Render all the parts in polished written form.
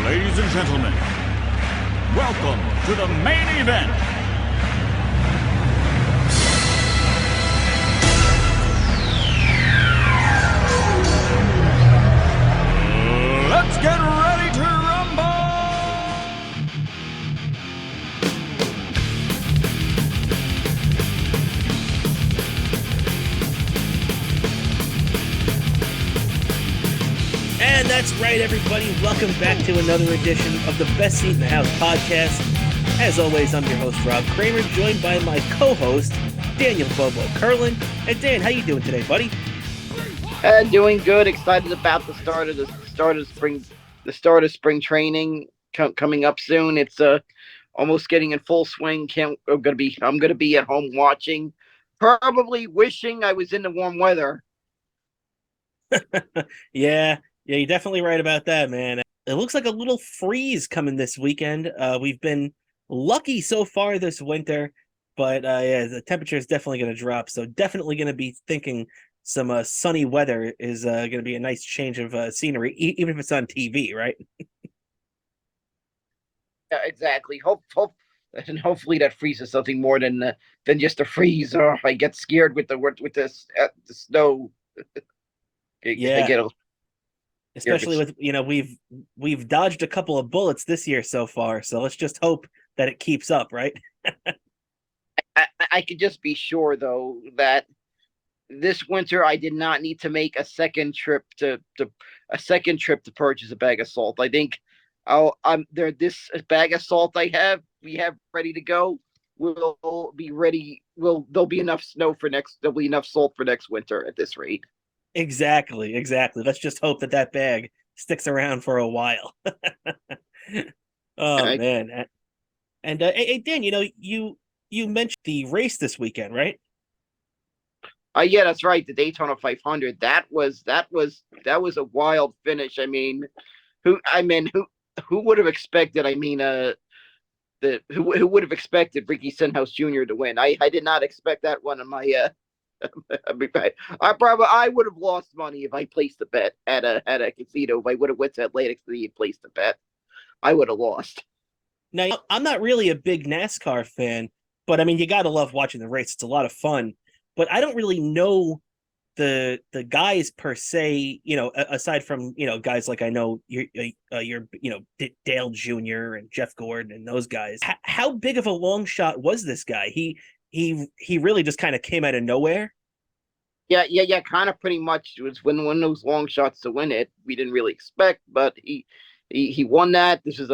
Ladies and gentlemen, welcome to the main event. Let's get ready to rumble! And that's right, everybody. Welcome back to another edition of the Best Seat in the House podcast. As always, I'm your host, Rob Cramer, joined by my co-host, Daniel Bobo Kurlan. And Dan, how you doing today, buddy? Doing good. Excited about the start of spring training coming up soon. It's almost getting in full swing. I'm gonna be at home watching, probably wishing I was in the warm weather. Yeah, you're definitely right about that, man. It looks like a little freeze coming this weekend. We've been lucky so far this winter, but yeah, the temperature is definitely going to drop. So definitely going to be thinking some sunny weather is going to be a nice change of scenery, even if it's on TV, right? Yeah, exactly. And hopefully that freezes something more than just a freeze. Or I get scared with the snow. Yeah. I get Especially with, we've dodged a couple of bullets this year so far, so let's just hope that it keeps up, right? I could just be sure though that this winter I did not need to make a second trip to purchase a bag of salt. I think this bag of salt we have ready to go will be ready. There'll be enough there'll be enough salt for next winter at this rate. Exactly. Let's just hope that bag sticks around for a while. Oh, man. And hey, Dan, you mentioned the race this weekend, right? Yeah, that's right. The Daytona 500. That was a wild finish. I mean, who would have expected? I mean, who would have expected Ricky Stenhouse Jr. to win? I did not expect that one in my I would have lost money if I placed a bet at a casino. If I would have went to Atlantic City and placed a bet, I would have lost. Now, I'm not really a big NASCAR fan, but I mean, you got to love watching the race. It's a lot of fun. But I don't really know the guys per se, aside from, guys like I know you're Dale Jr. and Jeff Gordon and those guys. How big of a long shot was this guy? He really just kind of came out of nowhere. Yeah. Kind of pretty much. It was one of those long shots to win it. We didn't really expect, but he won that. This is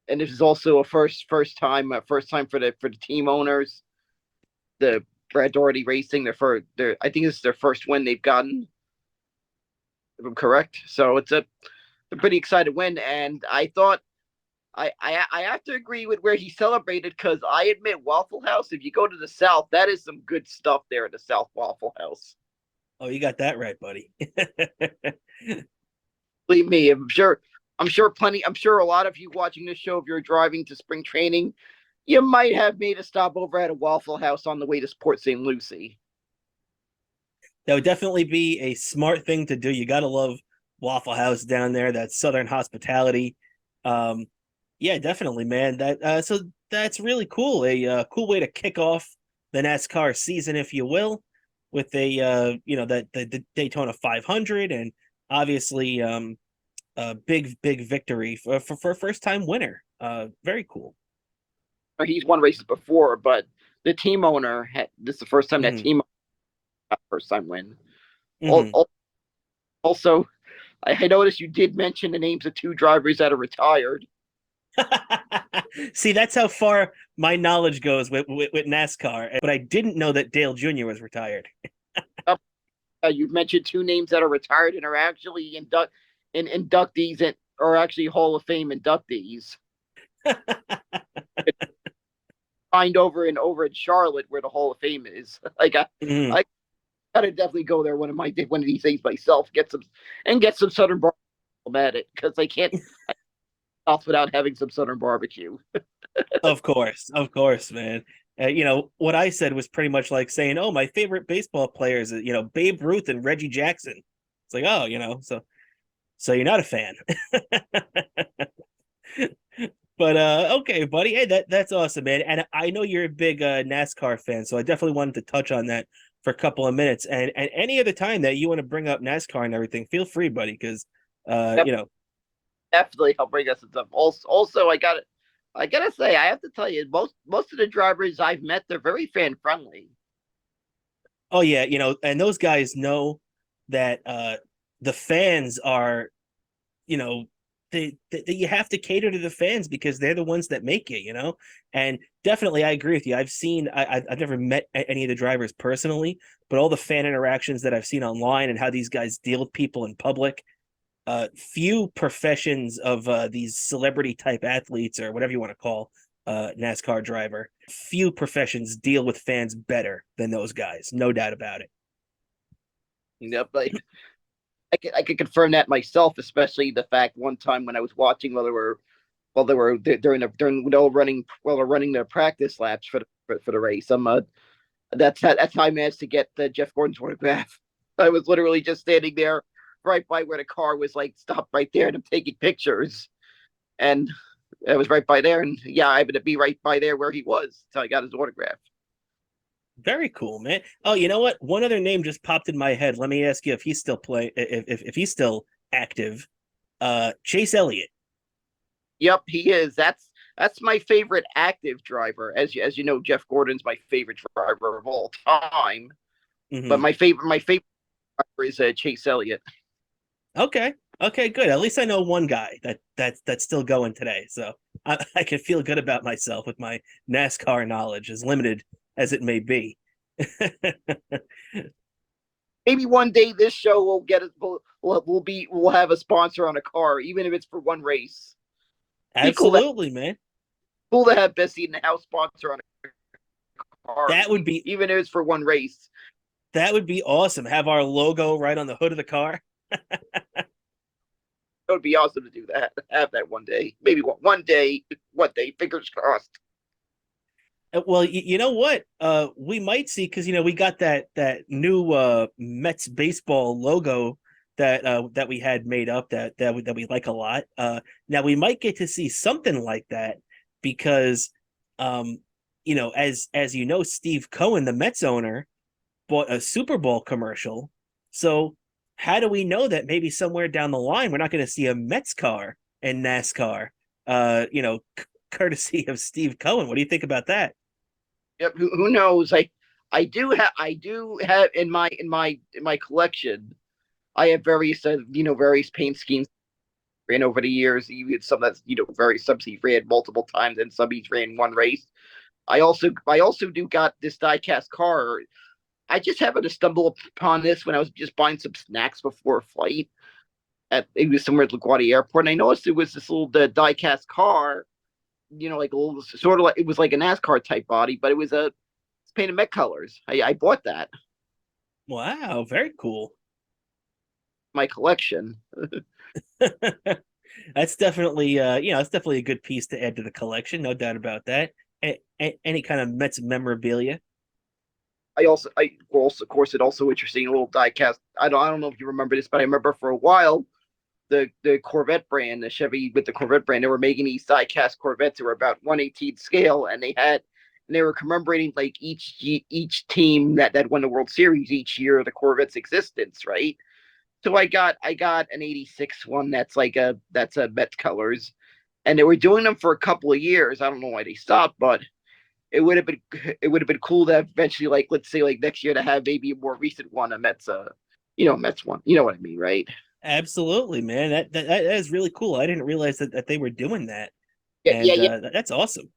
and this is also a first time for the team owners. The Brad Doherty Racing, I think this is their first win they've gotten, if I'm correct. So it's a pretty excited win, and I thought. I have to agree with where he celebrated, because I admit Waffle House, if you go to the South, that is some good stuff there in the South Waffle House. Oh, you got that right, buddy. Believe me, I'm sure a lot of you watching this show, if you're driving to spring training, you might have made a stop over at a Waffle House on the way to Port St. Lucie. That would definitely be a smart thing to do. You got to love Waffle House down there, that Southern hospitality. Yeah, definitely, man. So that's really cool. A cool way to kick off the NASCAR season, if you will, with the Daytona 500, and obviously a big victory for first time winner. Very cool. He's won races before, but the team owner this is the first time that team owner first time win. Mm-hmm. Also, I noticed you did mention the names of two drivers that are retired. See, that's how far my knowledge goes with NASCAR, but I didn't know that Dale Jr. was retired. You've mentioned two names that are retired and are actually inductees or actually Hall of Fame inductees. Find over in Charlotte where the Hall of Fame is. I gotta definitely go there one of these things myself. Get some Southern barbecue at it, because I can't off without having some Southern barbecue. Of course, man. What I said was pretty much like saying, "Oh, my favorite baseball players, Babe Ruth and Reggie Jackson." It's like, oh, so So you're not a fan. But okay, buddy. Hey, that's awesome, man. And I know you're a big NASCAR fan, so I definitely wanted to touch on that for a couple of minutes. And any other time that you want to bring up NASCAR and everything, feel free, buddy, because Yep, you know, definitely, I'll bring us up. Also, I gotta say, I have to tell you, most of the drivers I've met, they're very fan friendly. oh yeah, and those guys know that the fans are, you know, you have to cater to the fans because they're the ones that make it. And definitely I agree with you. I've never met any of the drivers personally, but all the fan interactions that I've seen online and how these guys deal with people in public, few professions of these celebrity type athletes or whatever you want to call NASCAR driver, few professions deal with fans better than those guys, no doubt about it. But I could confirm that myself, especially the fact one time when I was watching while they were during while they're running their practice laps for the race. That's how I managed to get Jeff Gordon's autograph. I was literally just standing there right by where the car was, like stopped right there, and I'm taking pictures, and I was right by there, and yeah, I happened to be right by there where he was, so I got his autograph. Very cool, man. Oh, you know what? One other name just popped in my head. Let me ask you if he's still if he's still active. Chase Elliott. Yep, he is. That's my favorite active driver. As you know, Jeff Gordon's my favorite driver of all time. But Hmm. my favorite driver is Chase Elliott. Okay. Okay, good. At least I know one guy that's still going today. So I can feel good about myself with my NASCAR knowledge, as limited as it may be. Maybe one day this show will get us. We'll have a sponsor on a car, even if it's for one race. Be Absolutely, man. cool to have Bessie in the house sponsor on a car, That would be even if it's for one race. that would be awesome. Have our logo right on the hood of the car. It would be awesome to do that. Have that one day. Maybe one day. One day. Fingers crossed. Well, you know what? We might see because we got that new Mets baseball logo that we had made up that we like a lot. Now we might get to see something like that because, as you know, Steve Cohen, the Mets owner, bought a Super Bowl commercial. So how do we know that maybe somewhere down the line we're not going to see a Mets car in NASCAR? Courtesy of Steve Cohen. What do you think about that? Yep. Who knows? I do have in my collection. I have various paint schemes ran over the years. Even some that's very some he ran multiple times and some he's ran one race. I also do got this diecast car. I just happened to stumble upon this when I was just buying some snacks before a flight. It was somewhere at LaGuardia Airport, and I noticed it was this little diecast car. Like a little sort of like it was like a NASCAR type body, but it's painted Met colors. I bought that Wow, very cool. my collection. That's definitely it's definitely a good piece to add to the collection, no doubt about that. Any kind of Mets memorabilia. I also of course, it also interesting a little diecast. I don't know if you remember this, but I remember for a while the Corvette brand, the Chevy with the Corvette brand, they were making these diecast Corvettes that were about 1/18 scale, and they were commemorating like each team that won the World Series each year of the Corvette's existence, right? So I got an '86 one that's a Mets colors, and they were doing them for a couple of years. I don't know why they stopped, but it would have been cool to eventually, like, let's say like next year, to have maybe a more recent one, a Mets one. You know what I mean, right? Absolutely, man. That is really cool. I didn't realize that they were doing that, Yeah, yeah, and yeah. that's awesome.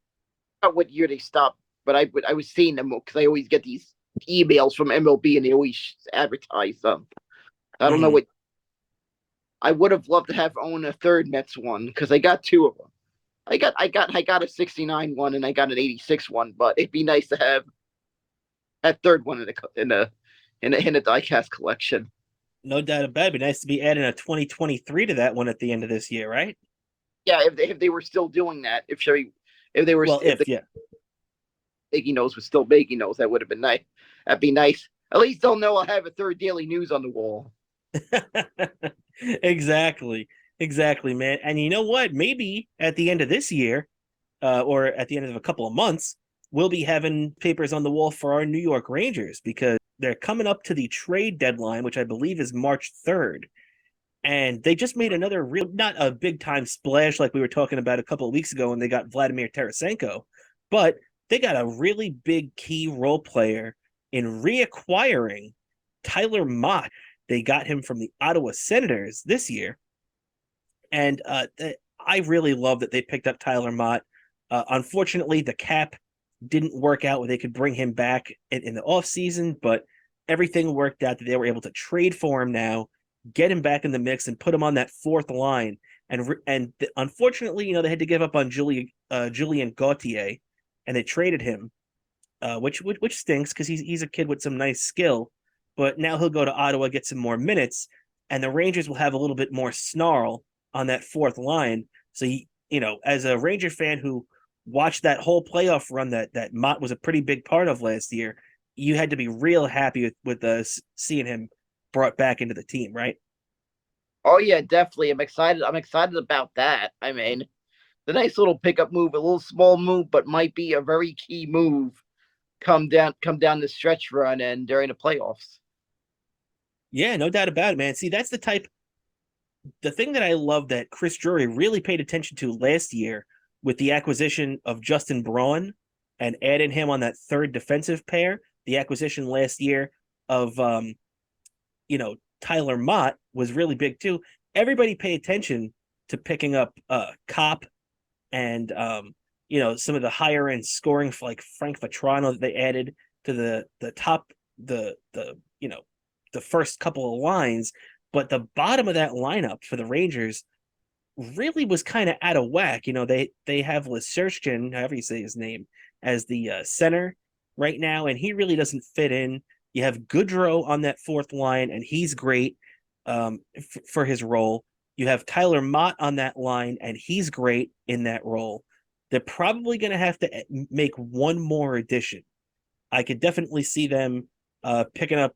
Not what year they stopped, but I was seeing them because I always get these emails from MLB and they always advertise them. I don't know Hmm. what I would have loved to have owned a third Mets one because I got two of them. I got a '69 one and I got an '86 one, but it'd be nice to have that third one in a diecast collection. No doubt about it. It'd be nice to be adding a 2023 to that one at the end of this year, right? Yeah, if they were still doing that, if they were Well, if the yeah. making those was still making those, that would have been nice. That'd be nice. At least they'll know I'll have a third daily news on the wall. Exactly. Exactly, man. And you know what? Maybe at the end of this year, or at the end of a couple of months, we'll be having papers on the wall for our New York Rangers because they're coming up to the trade deadline, which I believe is March 3rd. And they just made another real, not a big time splash like we were talking about a couple of weeks ago when they got Vladimir Tarasenko, but they got a really big key role player in reacquiring Tyler Motte. They got him from the Ottawa Senators this year. And I really love that they picked up Tyler Motte. Unfortunately, the cap didn't work out where they could bring him back in the offseason, but everything worked out that they were able to trade for him now, get him back in the mix, and put him on that fourth line. And unfortunately, they had to give up on Julien Gauthier, and they traded him, which stinks because he's a kid with some nice skill. But now he'll go to Ottawa, get some more minutes, and the Rangers will have a little bit more snarl on that fourth line. So as a Ranger fan who watched that whole playoff run that Mott was a pretty big part of last year, you had to be real happy with us seeing him brought back into the team, right? Oh yeah, definitely. I'm excited. I'm excited about that. I mean, the nice little pickup move, a little small move, but might be a very key move come down the stretch run and during the playoffs. Yeah, no doubt about it, man. See, that's the thing that I love that Chris Drury really paid attention to last year with the acquisition of Justin Braun and adding him on that third defensive pair. The acquisition last year of Tyler Motte was really big too. Everybody pay attention to picking up Cop and some of the higher end scoring for like Frank Vetrano that they added to the top the first couple of lines, but the bottom of that lineup for the Rangers really was kind of out of whack. They have Lysergin, however you say his name, as the center right now, and he really doesn't fit in. You have Goodrow on that fourth line, and he's great for his role. You have Tyler Motte on that line, and he's great in that role. They're probably going to have to make one more addition. I could definitely see them picking up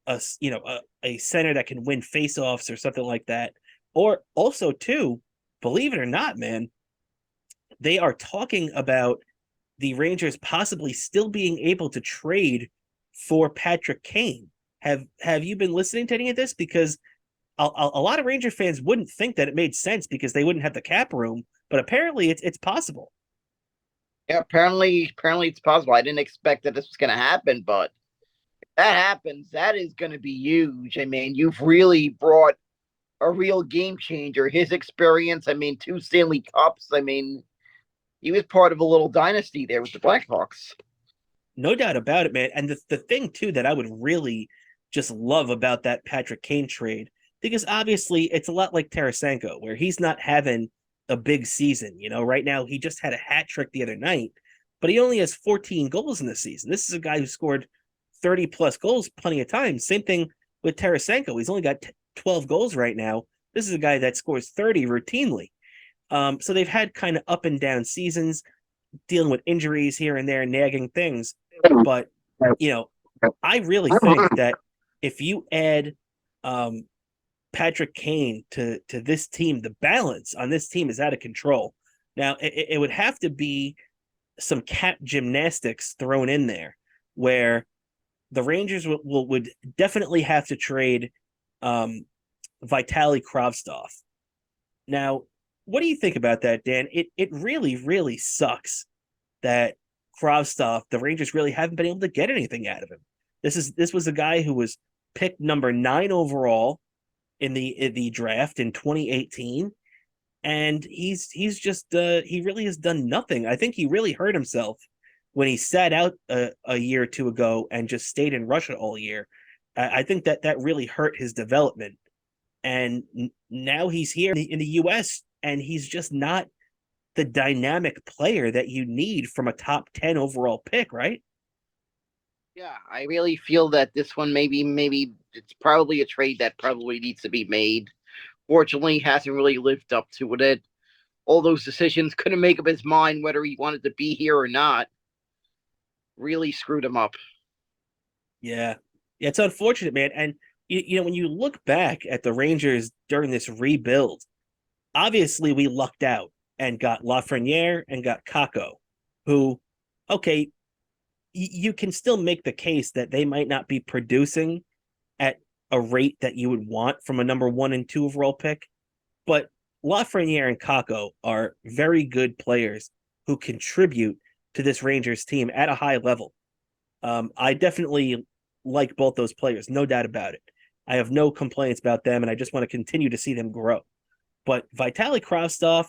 a center that can win faceoffs or something like that. Or also, too, believe it or not, man, they are talking about the Rangers possibly still being able to trade for Patrick Kane. Have you been listening to any of this? Because a lot of Ranger fans wouldn't think that it made sense because they wouldn't have the cap room, but apparently it's possible. Yeah, apparently it's possible. I didn't expect that this was going to happen, but if that happens, that is going to be huge. I mean, you've really brought a real game changer. His experience, I mean, 2 Stanley Cups. I mean, he was part of a little dynasty there with the Blackhawks. No doubt about it, man. And the thing too that I would really just love about that Patrick Kane trade, because obviously it's a lot like Tarasenko, where he's not having a big season. Right now he just had a hat trick the other night, but he only has 14 goals in the season. This is a guy who scored 30 plus goals plenty of times. Same thing with Tarasenko. He's only got 12 goals right now. This is a guy that scores 30 routinely. So they've had kind of up and down seasons, dealing with injuries here and there, nagging things. But, I really think that if you add Patrick Kane to this team, the balance on this team is out of control. Now, it would have to be some cap gymnastics thrown in there where the Rangers would definitely have to trade Vitaly Kravtsov. Now, what do you think about that, Dan? It really, really sucks that Kravtsov, the Rangers really haven't been able to get anything out of him. This was a guy who was picked number 9 overall in the draft in 2018, and he's just he really has done nothing. I think he really hurt himself when he sat out a year or two ago and just stayed in Russia all year. I think that really hurt his development, and now he's here in the U.S. and he's just not the dynamic player that you need from a top 10 overall pick, right? Yeah, I really feel that this one maybe it's probably a trade that probably needs to be made. Fortunately, hasn't really lived up to it. All those decisions, couldn't make up his mind whether he wanted to be here or not. Really screwed him up. Yeah. Yeah, it's unfortunate, man. And when you look back at the Rangers during this rebuild, obviously we lucked out and got Lafreniere and got Kako, who, okay, you can still make the case that they might not be producing at a rate that you would want from a number 1 and 2 overall pick, but Lafreniere and Kako are very good players who contribute to this Rangers team at a high level. I definitely like both those players, no doubt about it. I have no complaints about them, and I just want to continue to see them grow. But Vitaly Kravtsov,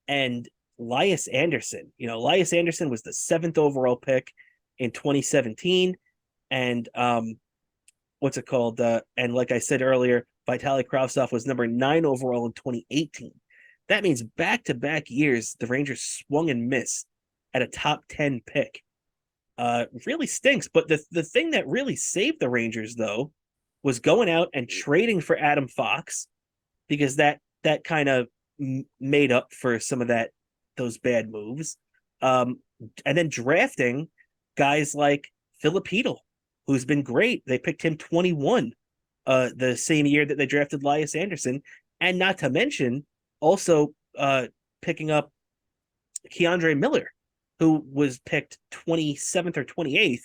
and Lias Anderson, Lias Anderson was the 7th overall pick in 2017, and what's it called? And like I said earlier, Vitaly Kravtsov was number 9 overall in 2018. That means back-to-back years the Rangers swung and missed at a top 10 pick. Really stinks. But the thing that really saved the Rangers, though, was going out and trading for Adam Fox, because that kind of made up for some of those bad moves. And then drafting guys like Filipino, who's been great. They picked him 21 the same year that they drafted Lias Anderson. And not to mention also picking up Keandre Miller, who was picked 27th or 28th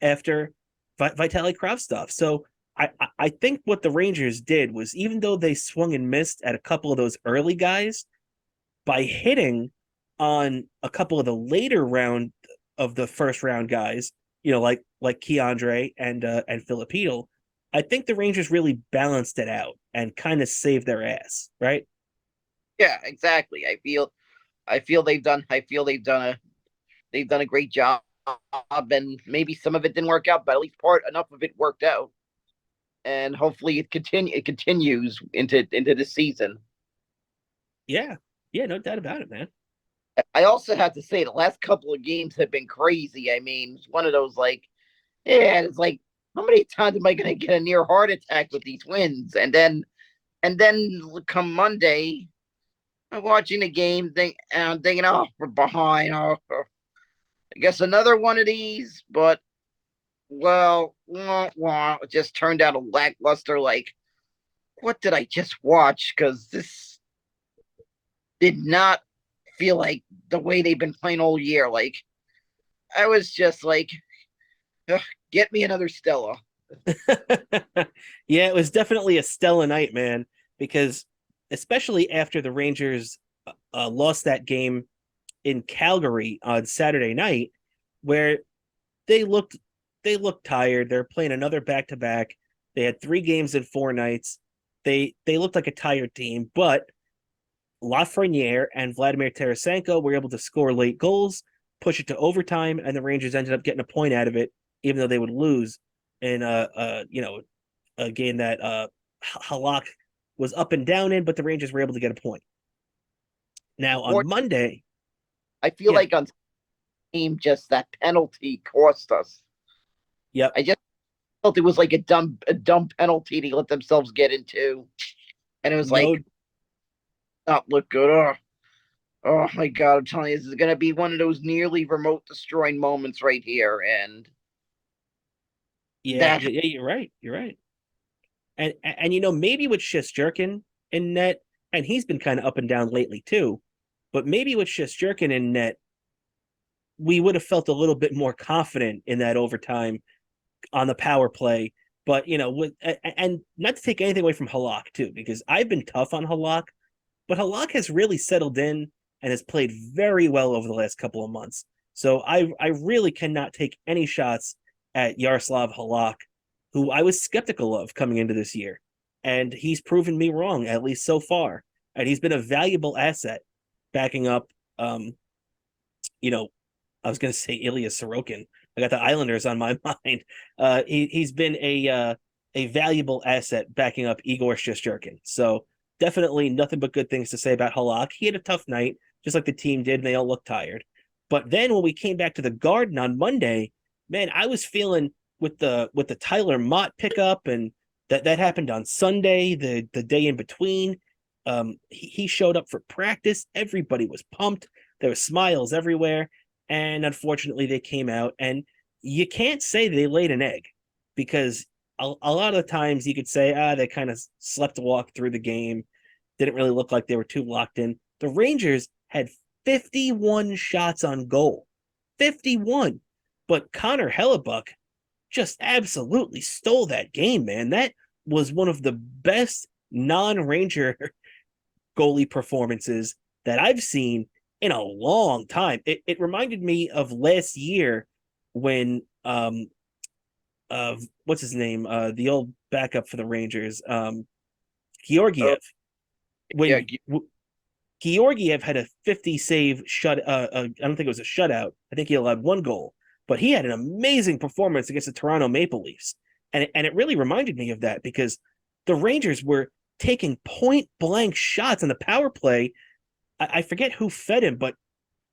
after Vitaly Kravtsov. So I think what the Rangers did was, even though they swung and missed at a couple of those early guys, by hitting on a couple of the later round of the first round guys, like Keandre and Filipino, I think the Rangers really balanced it out and kind of saved their ass, right? Yeah, exactly. I feel they've done a great job, and maybe some of it didn't work out, but at least enough of it worked out, and hopefully it continues into the season. Yeah, no doubt about it, man. I also have to say the last couple of games have been crazy. I mean, it's one of those it's like, how many times am I going to get a near heart attack with these wins? And then come Monday, I'm watching the game, and I'm thinking, oh, we're behind. Oh, I guess another one of these, but well, it just turned out a lackluster. Like, what did I just watch? Because this did not feel like the way they've been playing all year. Like, I was just like, get me another Stella. Yeah, it was definitely a Stella night, man, because especially after the Rangers lost that game in Calgary on Saturday night, where they looked tired. They're playing another back-to-back. They had 3 games in 4 nights. They looked like a tired team, but Lafreniere and Vladimir Tarasenko were able to score late goals, push it to overtime, and the Rangers ended up getting a point out of it, even though they would lose in a game that Halak was up and down in, but the Rangers were able to get a point. Now on Monday, I feel like on team, just that penalty cost us. Yep. I just felt it was like a dumb penalty to let themselves get into, and it was not look good. Oh my God, I'm telling you, this is going to be one of those nearly remote destroying moments right here. And yeah, you're right. You're right. And maybe with Shesterkin in net, and he's been kind of up and down lately too, but maybe with Shesterkin in net, we would have felt a little bit more confident in that overtime on the power play. But and not to take anything away from Halak too, because I've been tough on Halak, but Halak has really settled in and has played very well over the last couple of months. So I really cannot take any shots at Yaroslav Halak, who I was skeptical of coming into this year. And he's proven me wrong, at least so far. And he's been a valuable asset backing up, I was going to say Ilya Sorokin. I got the Islanders on my mind. He's been a valuable asset backing up Igor Shesterkin. So definitely nothing but good things to say about Halak. He had a tough night, just like the team did, and they all looked tired. But then when we came back to the Garden on Monday, man, I was feeling with the Tyler Motte pickup, and that happened on Sunday, the day in between. He showed up for practice. Everybody was pumped. There were smiles everywhere. And unfortunately, they came out, and you can't say they laid an egg, because a lot of the times you could say, they kind of slept walk through the game, didn't really look like they were too locked in. The Rangers had 51 shots on goal, 51. But Connor Hellebuck just absolutely stole that game, man. That was one of the best non-Ranger goalie performances that I've seen in a long time. It reminded me of last year when what's his name? The old backup for the Rangers, Oh, Georgiev. yeah, When Georgiev had a 50 save shut. I don't think it was a shutout. I think he allowed one goal, but he had an amazing performance against the Toronto Maple Leafs, and it really reminded me of that because the Rangers were taking point blank shots on the power play. I forget who fed him, but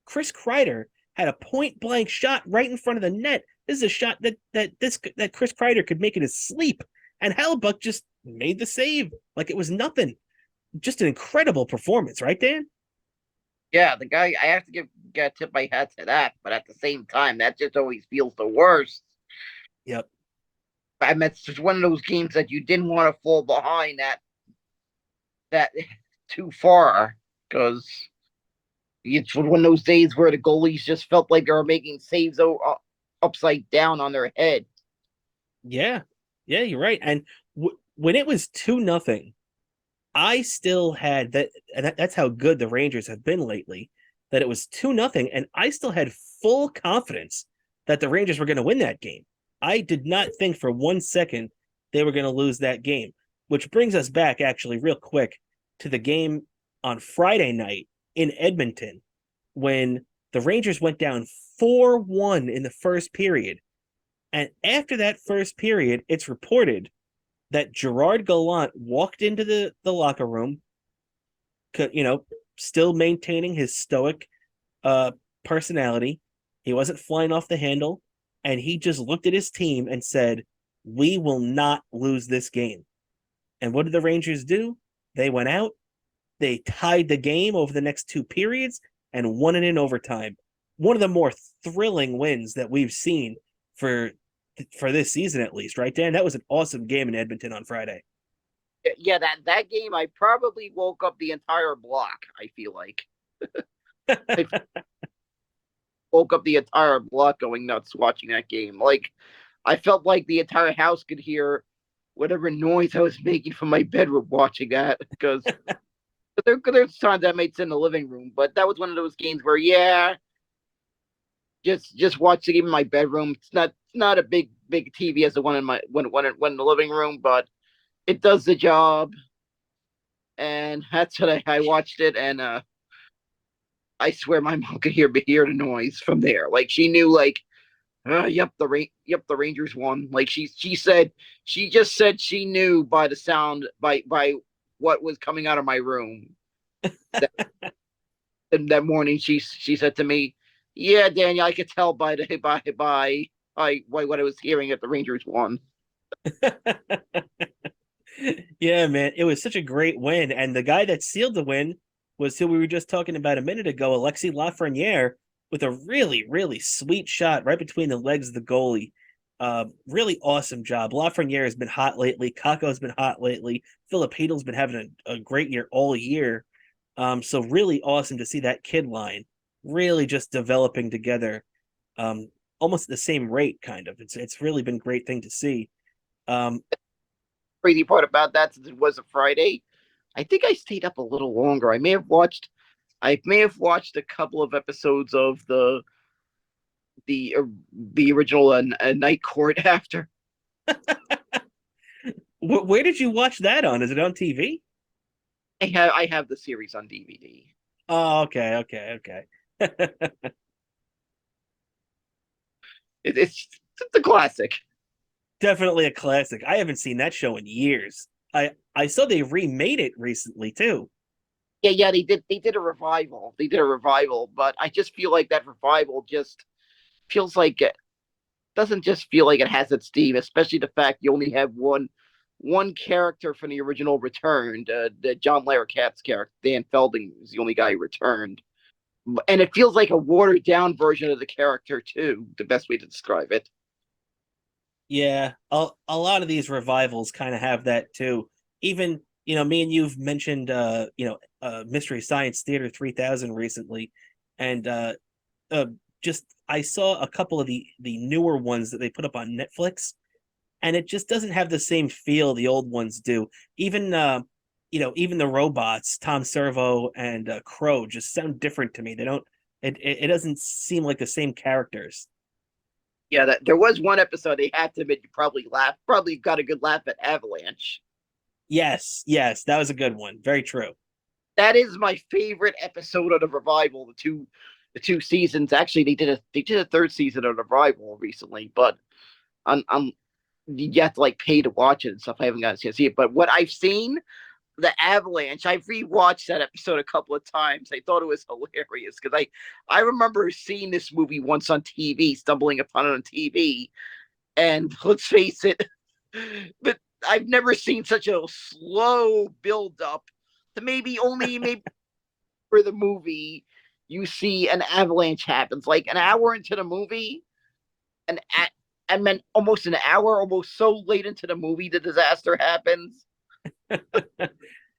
Chris Kreider had a point blank shot right in front of the net. This is a shot that Chris Kreider could make in his sleep, and Hellebuck just made the save like it was nothing. Just an incredible performance, right, Dan? yeah. The guy, I have to get tip my hat to that, but at the same time, that just always feels the worst. Yep. I mean, it's just one of those games that you didn't want to fall behind that too far because it's one of those days where the goalies just felt like they were making saves upside down on their head. Yeah. Yeah, you're right. And when it was 2-0, I still had that, and that's how good the Rangers have been lately. That it was 2-0, and I still had full confidence that the Rangers were going to win that game. I did not think for 1 second they were going to lose that game, which brings us back actually real quick to the game on Friday night in Edmonton when the Rangers went down 4-1 in the first period. And after that first period, it's reported that Gerard Gallant walked into the locker room, you know, still maintaining his stoic uh, personality. He wasn't flying off the handle, and he just looked at his team and said, "We will not lose this game." And what did the Rangers do? They went out, they tied the game over the next two periods, and won it in overtime. One of the more thrilling wins that we've seen for this season, at least, right, Dan? That was an awesome game in Edmonton on Friday. Yeah, that game, I probably woke up the entire block. I feel like I woke up the entire block going nuts watching that game. Like I felt like the entire house could hear whatever noise I was making from my bedroom watching that because there's times I made sit in the living room, but that was one of those games where just watch the game in my bedroom. It's not a big TV as the one in my when in the living room, but it does the job. And that's what I watched it, and I swear my mom could hear the noise from there. Like she knew, like, yep, the Rangers won. Like she just said she knew by the sound by what was coming out of my room. That, that morning, she said to me, "Yeah, Daniel, I could tell by what I was hearing that the Rangers won." Yeah, man, it was such a great win, and the guy that sealed the win was who we were just talking about a minute ago, Alexis Lafreniere, with a really, really sweet shot right between the legs of the goalie. Really awesome job. Lafreniere has been hot lately. Kako's been hot lately. Filipino's been having a great year all year. So really awesome to see that kid line really just developing together, almost at the same rate, kind of. It's really been a great thing to see. Um, Crazy part about that, since it was a Friday, I think I stayed up a little longer. I may have watched a couple of episodes of the the original Night Court after. where did you watch that on? Is it on TV? I have the series on DVD. Oh, okay, okay, okay. It's a classic. Definitely a classic. I haven't seen that show in years. I saw they remade it recently too. Yeah, they did a revival. They did a revival, but I just feel like that revival just feels like it doesn't just feel like it has its steam, especially the fact you only have one character from the original returned. The John Larroquette's character, Dan Felding, is the only guy who returned. And it feels like a watered down version of the character too. The best way to describe it. Yeah, a lot of these revivals kind of have that too. Even, me and you've mentioned Mystery Science Theater 3000 recently, and uh just I saw a couple of the newer ones that they put up on Netflix, and it just doesn't have the same feel the old ones do. Even even the robots, Tom Servo and Crow, just sound different to me. They don't. It doesn't seem like the same characters. Yeah, that there was one episode they had to admit you probably laughed, probably got a good laugh at Avalanche. Yes, yes, that was a good one. Very true. That is my favorite episode of the revival. The two seasons. Actually, they did a third season of the revival recently, but I'm you have to like pay to watch it and stuff. I haven't gotten to see it, but what I've seen, the Avalanche, I've rewatched that episode a couple of times. I thought it was hilarious because I remember seeing this movie once on TV, stumbling upon it on TV, and let's face it, but I've never seen such a slow build up to maybe for the movie you see an avalanche happens like an hour into the movie, and I meant almost an hour, almost so late into the movie the disaster happens.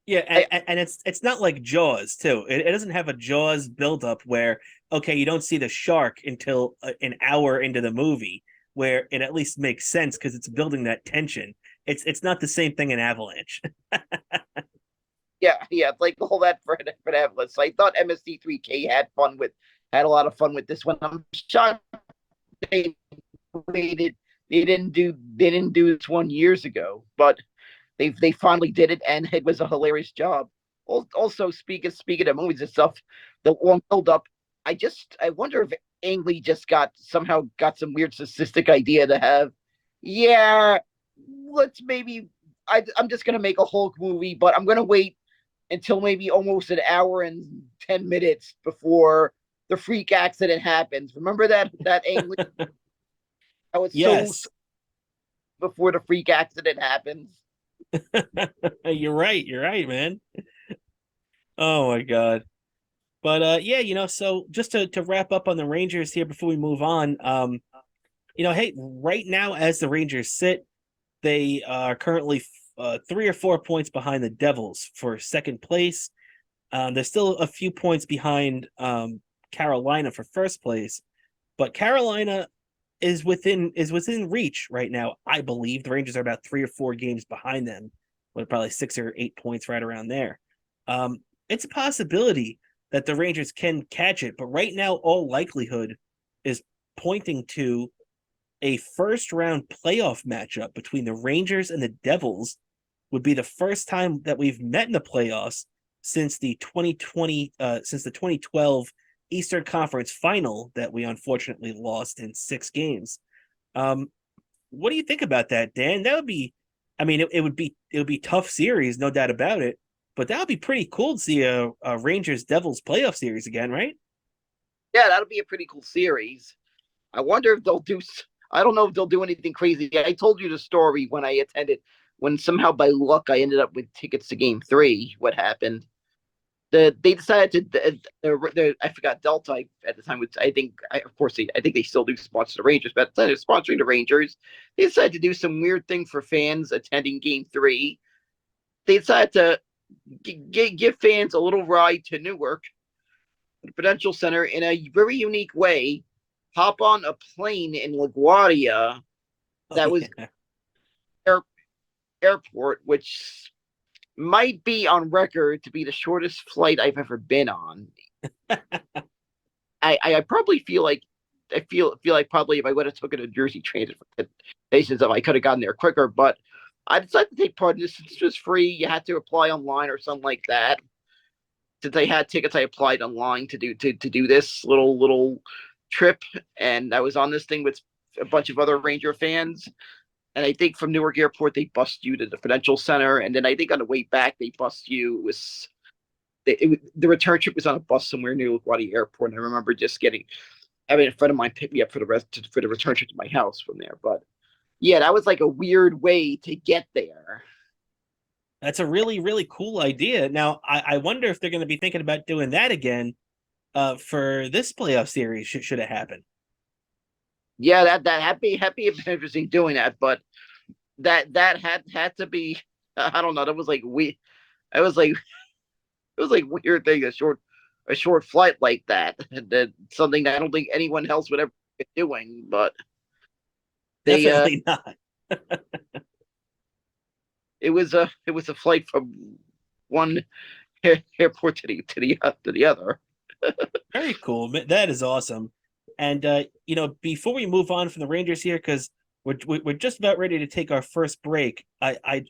Yeah, I, and it's not like Jaws too. It doesn't have a Jaws buildup where okay, you don't see the shark until an hour into the movie, where it at least makes sense because it's building that tension. It's not the same thing in Avalanche. yeah, it's like all that for Avalanche. So I thought MSD3K had a lot of fun with this one. I'm shocked they waited. They didn't do this one years ago, but they finally did it, and it was a hilarious job. Also, speaking of movies and stuff, the long build up. I wonder if Ang Lee just somehow got some weird statistic idea to have. Yeah, let's maybe. I'm just gonna make a Hulk movie, but I'm gonna wait until maybe almost an hour and 10 minutes before the freak accident happens. Remember that Ang Lee? I was so Yes, before the freak accident happens. you're right. You're right, man. Oh my God. But yeah, so just to wrap up on the Rangers here before we move on, hey, right now as the Rangers sit, they are currently 3 or 4 points behind the Devils for second place. They're still a few points behind Carolina for first place, but Carolina is within reach right now. I believe the Rangers are about 3 or 4 games behind them, with probably 6 or 8 points right around there. It's a possibility that the Rangers can catch it, but right now all likelihood is pointing to a first round playoff matchup between the Rangers and the Devils. Would be the first time that we've met in the playoffs since the 2012 Eastern Conference final that we unfortunately lost in 6 games. Um, what do you think about that, Dan? That would be, I mean, it would be tough series, no doubt about it. But that would be pretty cool to see a Rangers Devils playoff series again, right? Yeah, that'll be a pretty cool series. I wonder if they'll do. I don't know if they'll do anything crazy. I told you the story when I attended, when somehow by luck I ended up with tickets to Game Three. What happened? They decided to. I forgot Delta at the time. Which I think, of course, I think they still do sponsor the Rangers, but they're sponsoring the Rangers. They decided to do some weird thing for fans attending Game Three. They decided to give fans a little ride to Newark, the Prudential Center, in a very unique way. Hop on a plane in LaGuardia Oh that was yeah. air, airport, which might be on record to be the shortest flight I've ever been on. I probably feel like probably if I would have taken a Jersey Transit basis, I could have gotten there quicker. But I decided to take part in this. This was free. You had to apply online or something like that. Since I had tickets, I applied online to do this little trip, and I was on this thing with a bunch of other Ranger fans. And I think from Newark Airport they bust you to the Prudential Center, and then I think on the way back they bust you. The return trip was on a bus somewhere near LaGuardia Airport, and I remember just having a friend of mine pick me up for the return trip to my house from there. But yeah, that was like a weird way to get there. That's a really, really cool idea. Now, I wonder if they're going to be thinking about doing that again for this playoff series, should it happen. Yeah, that happy been interesting doing that, but that had to be I don't know. That was like we. It was like it was like weird thing a short flight like that. That something that I don't think anyone else would ever be doing. But they Definitely not. it was a flight from one airport to the other. Very cool. That is awesome. And before we move on from the Rangers here, because we're just about ready to take our first break,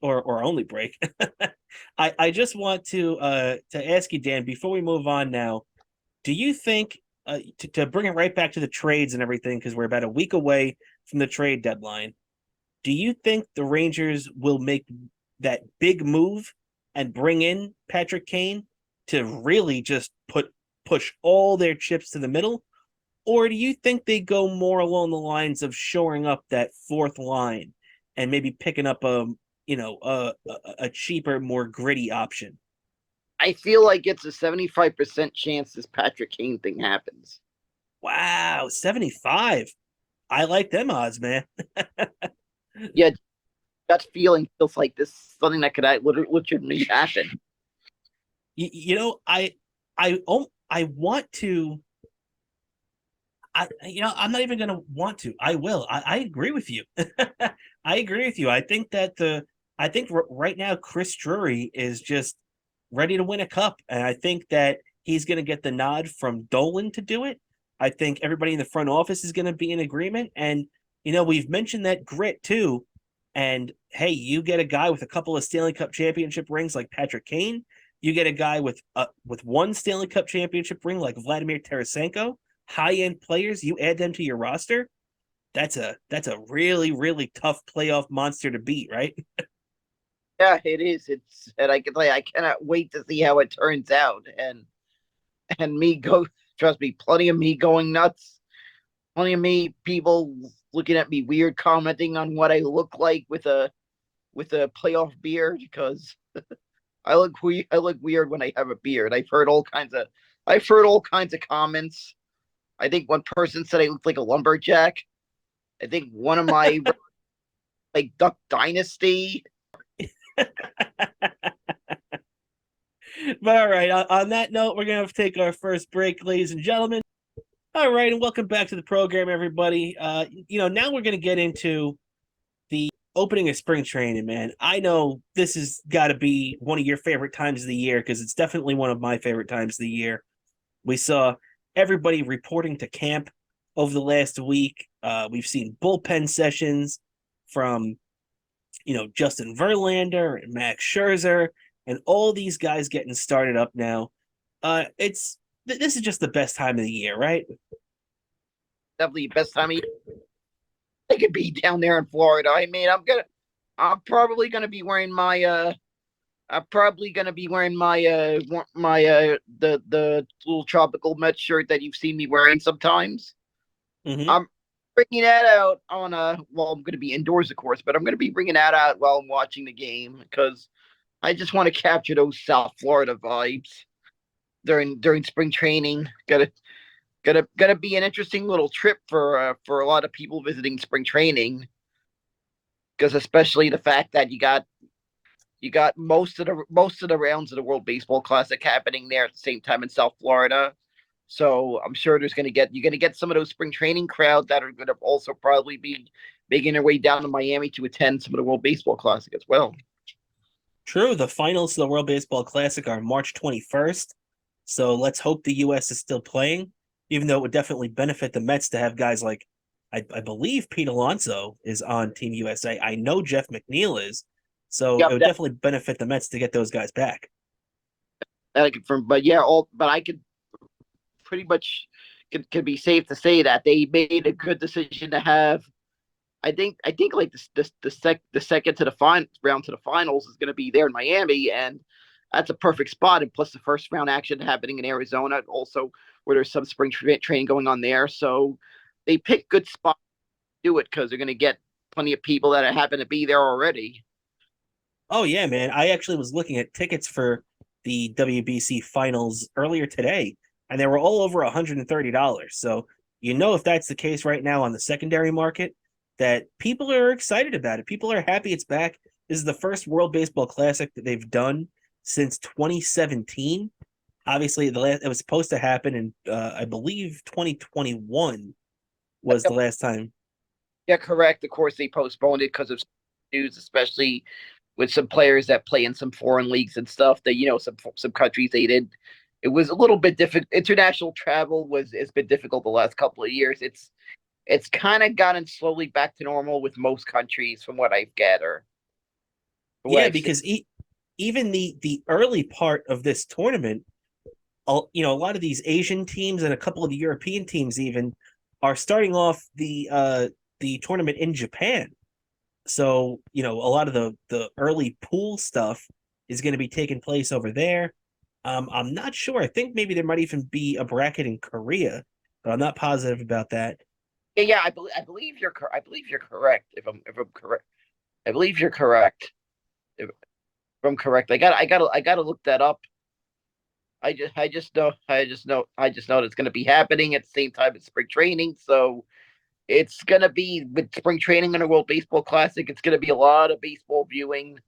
or only break. I just want to ask you, Dan, before we move on now, do you think to bring it right back to the trades and everything, because we're about a week away from the trade deadline, do you think the Rangers will make that big move and bring in Patrick Kane to really just push all their chips to the middle? Or do you think they go more along the lines of shoring up that fourth line and maybe picking up a cheaper, more gritty option? I feel like it's a 75% chance this Patrick Kane thing happens. Wow, 75. I like them odds, man. Yeah, that feeling feels like this is something that could literally happen. I want to. I'm not even going to want to. I will. I agree with you. I agree with you. I think right now Chris Drury is just ready to win a cup, and I think that he's going to get the nod from Dolan to do it. I think everybody in the front office is going to be in agreement, and we've mentioned that grit too. And hey, you get a guy with a couple of Stanley Cup championship rings like Patrick Kane. You get a guy with one Stanley Cup championship ring like Vladimir Tarasenko, high-end players, you add them to your roster, that's a really, really tough playoff monster to beat, right? Yeah, it is. It's and I can tell you, I cannot wait to see how it turns out. And me go trust me, plenty of me going nuts. Plenty of me people looking at me weird, commenting on what I look like with a playoff beard because I look weird when I have a beard. I've heard all kinds of comments. I think one person said I looked like a lumberjack. I think one of my like Duck Dynasty. But all right, on that note, we're going to have to take our first break, ladies and gentlemen. All right, and welcome back to the program, everybody. Now we're going to get into the opening of spring training, man. I know this has got to be one of your favorite times of the year because it's definitely one of my favorite times of the year. We saw everybody reporting to camp over the last week. We've seen bullpen sessions from, Justin Verlander and Max Scherzer and all these guys getting started up now. This is just the best time of the year, right? Definitely the best time of year. I could be down there in Florida. I mean, I'm probably gonna be wearing my the little tropical Met shirt that you've seen me wearing sometimes. Mm-hmm. I'm bringing that out on well, I'm gonna be indoors, of course, but I'm gonna be bringing that out while I'm watching the game because I just want to capture those South Florida vibes during spring training. Gonna be an interesting little trip for a lot of people visiting spring training because especially the fact that you got most of the rounds of the World Baseball Classic happening there at the same time in South Florida. So I'm sure you're gonna get some of those spring training crowd that are gonna also probably be making their way down to Miami to attend some of the World Baseball Classic as well. True. The finals of the World Baseball Classic are March 21st. So let's hope the U.S. is still playing, even though it would definitely benefit the Mets to have guys like, I believe Pete Alonso is on Team USA. I know Jeff McNeil is. So it Yep, would definitely benefit the Mets to get those guys back. that I confirm. But I could pretty much can be safe to say that they made a good decision to have. I think like the second to the round to the finals is going to be there in Miami, and that's a perfect spot. And plus the first round action happening in Arizona, also where there's some spring training going on there. So they pick good spots to do it because they're going to get plenty of people that happen to be there already. Oh, yeah, man. I actually was looking at tickets for the WBC finals earlier today, and they were all over $130. So if that's the case right now on the secondary market, that people are excited about it. People are happy it's back. This is the first World Baseball Classic that they've done since 2017. Obviously, it was supposed to happen in I believe 2021 was the last time. Yeah, correct. Of course, they postponed it because of news, especially with some players that play in some foreign leagues and stuff. That some countries they did. It was a little bit difficult. International travel has been difficult the last couple of years. It's kind of gotten slowly back to normal with most countries, from what I've gathered. From what Yeah, I've seen. because even the early part of this tournament, a lot of these Asian teams and a couple of the European teams even are starting off the tournament in Japan. So, a lot of the early pool stuff is going to be taking place over there. I'm not sure. I think maybe there might even be a bracket in Korea, but I'm not positive about that. Yeah. I believe you're correct. If I'm correct, I believe you're correct. If I'm correct, I gotta look that up. I just know it's going to be happening at the same time as spring training. So it's going to be with spring training and a World Baseball Classic. It's going to be a lot of baseball viewing.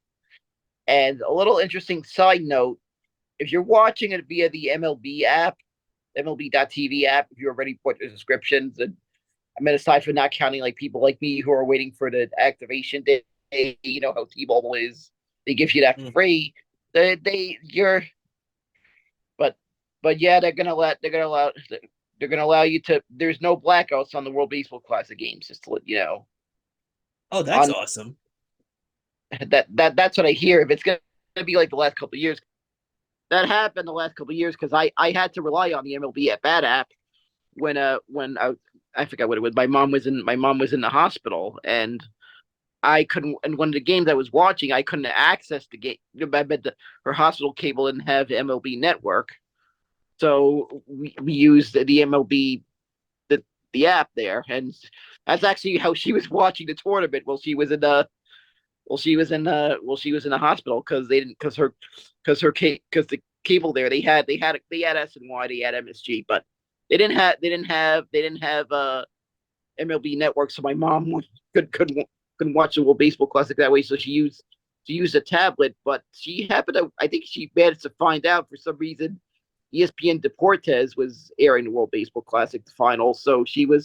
And a little interesting side note: if you're watching it via the MLB app, MLB.TV app, if you already put your subscriptions, and I mean, aside from not counting like people like me who are waiting for the activation day, you know how T-Mobile is, they give you that for Mm. free. You're but yeah, they're gonna allow you to. There's no blackouts on the World Baseball Classic games. Just to let you know. Oh, that's On awesome. that's what I hear. If it's gonna be like the last couple of years, that happened the last couple of years because I had to rely on the MLB at Bat app when I forgot what it was. My mom was in the hospital and I couldn't. And one of the games I was watching, I couldn't access the game. I bet her hospital cable didn't have the MLB network, so we used the MLB the app there, and that's actually how she was watching the tournament while she was in the she was in the hospital because they didn't because the cable there they had SNY, they had MSG, but they didn't have MLB network, so my mom couldn't watch the World Baseball Classic that way, so she used a tablet, but she happened to I think she managed to find out for some reason ESPN Deportes was airing the World Baseball Classic the final, so she didn't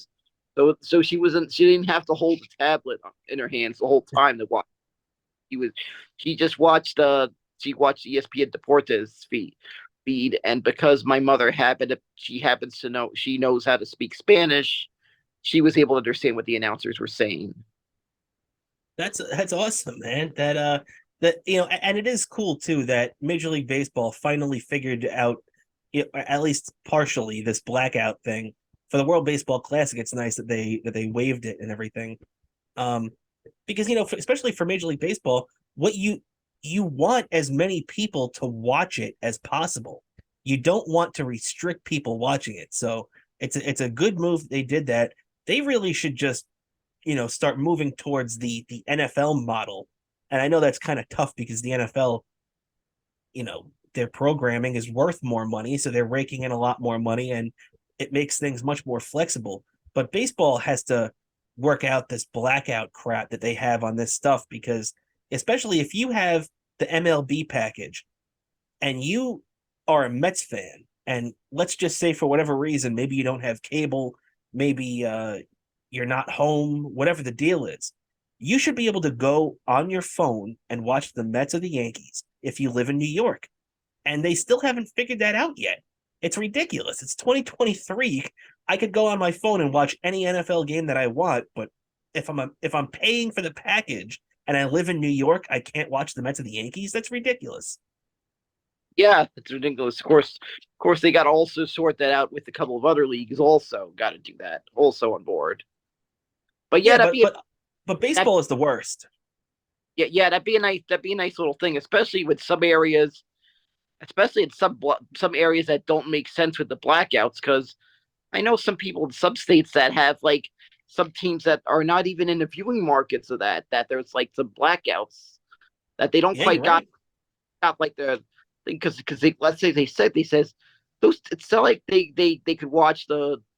have to hold the tablet in her hands the whole time to watch. She was she just watched she watched ESPN Deportes feed, and because my mother she happens to know she knows how to speak Spanish, she was able to understand what the announcers were saying. That's awesome, man. That and it is cool too that Major League Baseball finally figured out, at least partially, this blackout thing for the World Baseball Classic. It's nice that they waived it and everything. Um, because especially for Major League Baseball, what you want as many people to watch it as possible. You don't want to restrict people watching it. So it's a good move they did that. They really should just start moving towards the NFL model. And I know that's kind of tough because the NFL, their programming is worth more money, so they're raking in a lot more money and it makes things much more flexible. But baseball has to work out this blackout crap that they have on this stuff because especially if you have the MLB package and you are a Mets fan, and let's just say for whatever reason, maybe you don't have cable, maybe you're not home, whatever the deal is, you should be able to go on your phone and watch the Mets or the Yankees if you live in New York. And they still haven't figured that out yet. It's ridiculous. It's 2023. I could go on my phone and watch any NFL game that I want, but if I'm paying for the package and I live in New York, I can't watch the Mets or the Yankees. That's ridiculous. Yeah, it's ridiculous. Of course, they got to also sort that out with a couple of other leagues. Also, got to do that. Also on board. But yeah, Yeah, but that baseball is the worst. that'd be a nice little thing, especially with some areas, especially in some areas that don't make sense with the blackouts. Because I know some people in some states that have like some teams that are not even in the viewing markets of that there's like some blackouts that they don't Yeah, you're quite right. got like the thing because they let's say they says those it's not like they could watch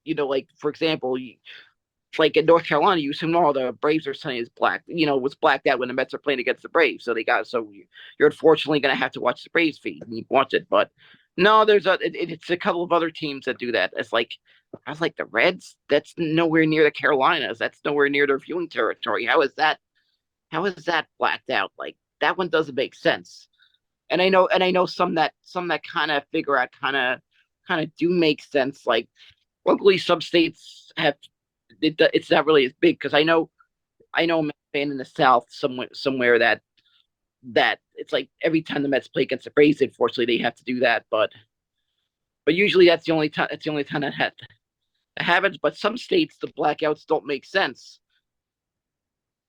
like for example, like in North Carolina, you assume all the Braves are Sunday is black. Was blacked out when the Mets are playing against the Braves, so you're unfortunately going to have to watch the Braves feed and you watch it. But no, it's a couple of other teams that do that. I was like the Reds. That's nowhere near the Carolinas. That's nowhere near their viewing territory. How is that? How is that blacked out? Like that one doesn't make sense. And I know some that kind of figure out kind of do make sense. Like luckily, some states have it's not really as big because I know a Mets fan in the South somewhere that it's like every time the Mets play against the Braves, unfortunately they have to do that. But usually that's the only time that happens. But some states the blackouts don't make sense.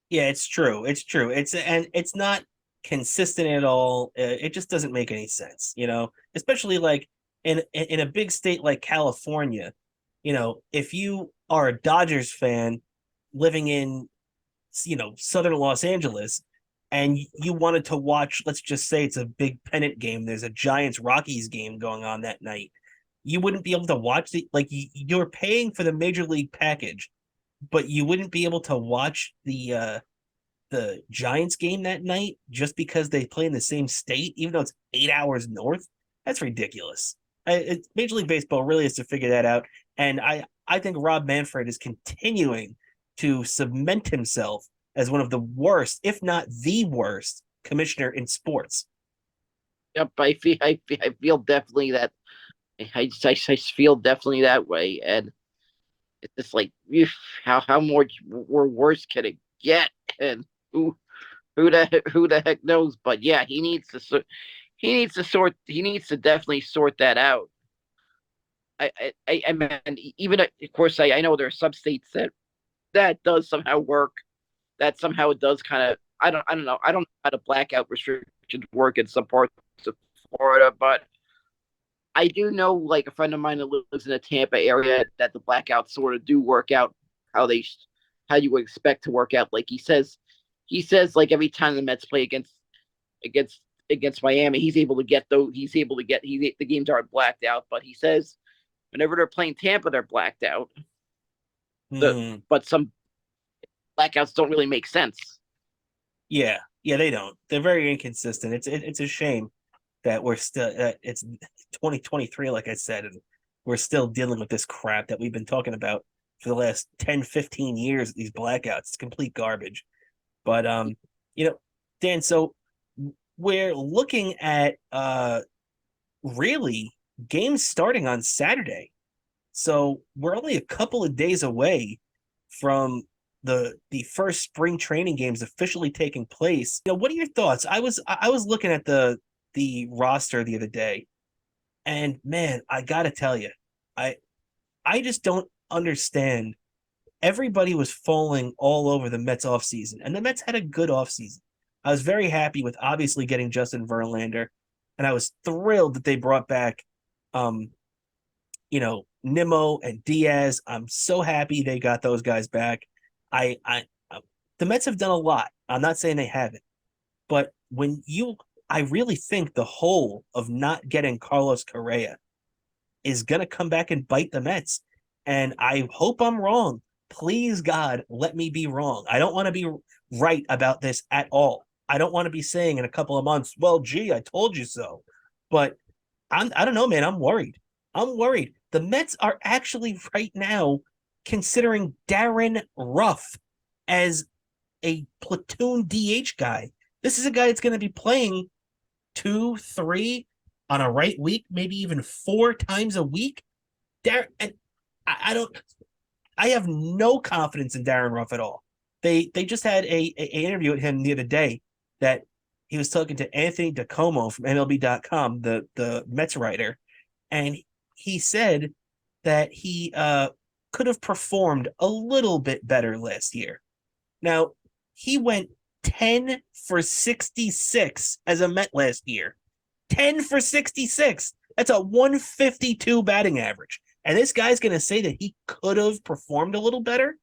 Yeah, it's true. It's true. It's not consistent at all. It just doesn't make any sense, especially like in a big state like California. If you are a Dodgers fan living in southern Los Angeles and you wanted to watch, let's just say it's a big pennant game, there's a Giants Rockies game going on that night. You wouldn't be able to watch you're paying for the major league package, but you wouldn't be able to watch the Giants game that night just because they play in the same state, even though it's 8 hours north. That's ridiculous. Major League Baseball really has to figure that out, and I think Rob Manfred is continuing to cement himself as one of the worst, if not the worst, commissioner in sports. Yep, I feel definitely that. I feel definitely that way, and it's just like how more worse can it get? And who who the heck knows? But yeah, he needs to definitely sort that out. I mean, even of course I know there are some states that does somehow work. That somehow it does kind of I don't know how the blackout restrictions work in some parts of Florida, but I do know like a friend of mine that lives in the Tampa area that the blackouts sort of do work out how they how you would expect to work out. Like he says like every time the Mets play against against Miami, the games aren't blacked out, but he says whenever they're playing Tampa, they're blacked out. The Hmm. but some blackouts don't really make sense. Yeah, yeah, they don't. They're very inconsistent. It's a shame that we're still it's 2023, like I said, and we're still dealing with this crap that we've been talking about for the last 10, 15 years. These blackouts, it's complete garbage. But you know, Dan, so we're looking at really games starting on Saturday. So we're only a couple of days away from the first spring training games officially taking place. What are your thoughts? I was looking at the roster the other day, and man, I gotta tell you, I I just don't understand. Everybody was falling all over the Mets offseason, and the Mets had a good offseason. I was very happy with obviously getting Justin Verlander, and I was thrilled that they brought back um, Nimmo and Diaz. I'm so happy they got those guys back. I the Mets have done a lot. I'm not saying they haven't, but I really think the whole of not getting Carlos Correa is going to come back and bite the Mets. And I hope I'm wrong. Please, God, let me be wrong. I don't want to be right about this at all. I don't want to be saying in a couple of months, well, gee, I told you so. But I don't know, man. I'm worried. I'm worried. The Mets are actually right now considering Darren Ruff as a platoon DH guy. This is a guy that's going to be playing two, three on a right week, maybe even four times a week. And I don't. I have no confidence in Darren Ruff at all. They just had a interview with him the other day that he was talking to Anthony DeComo from MLB.com, the Mets writer, and he said that he could have performed a little bit better last year. Now, he went 10 for 66 as a Met last year. 10 for 66. That's a 152 batting average. And this guy's going to say that he could have performed a little better?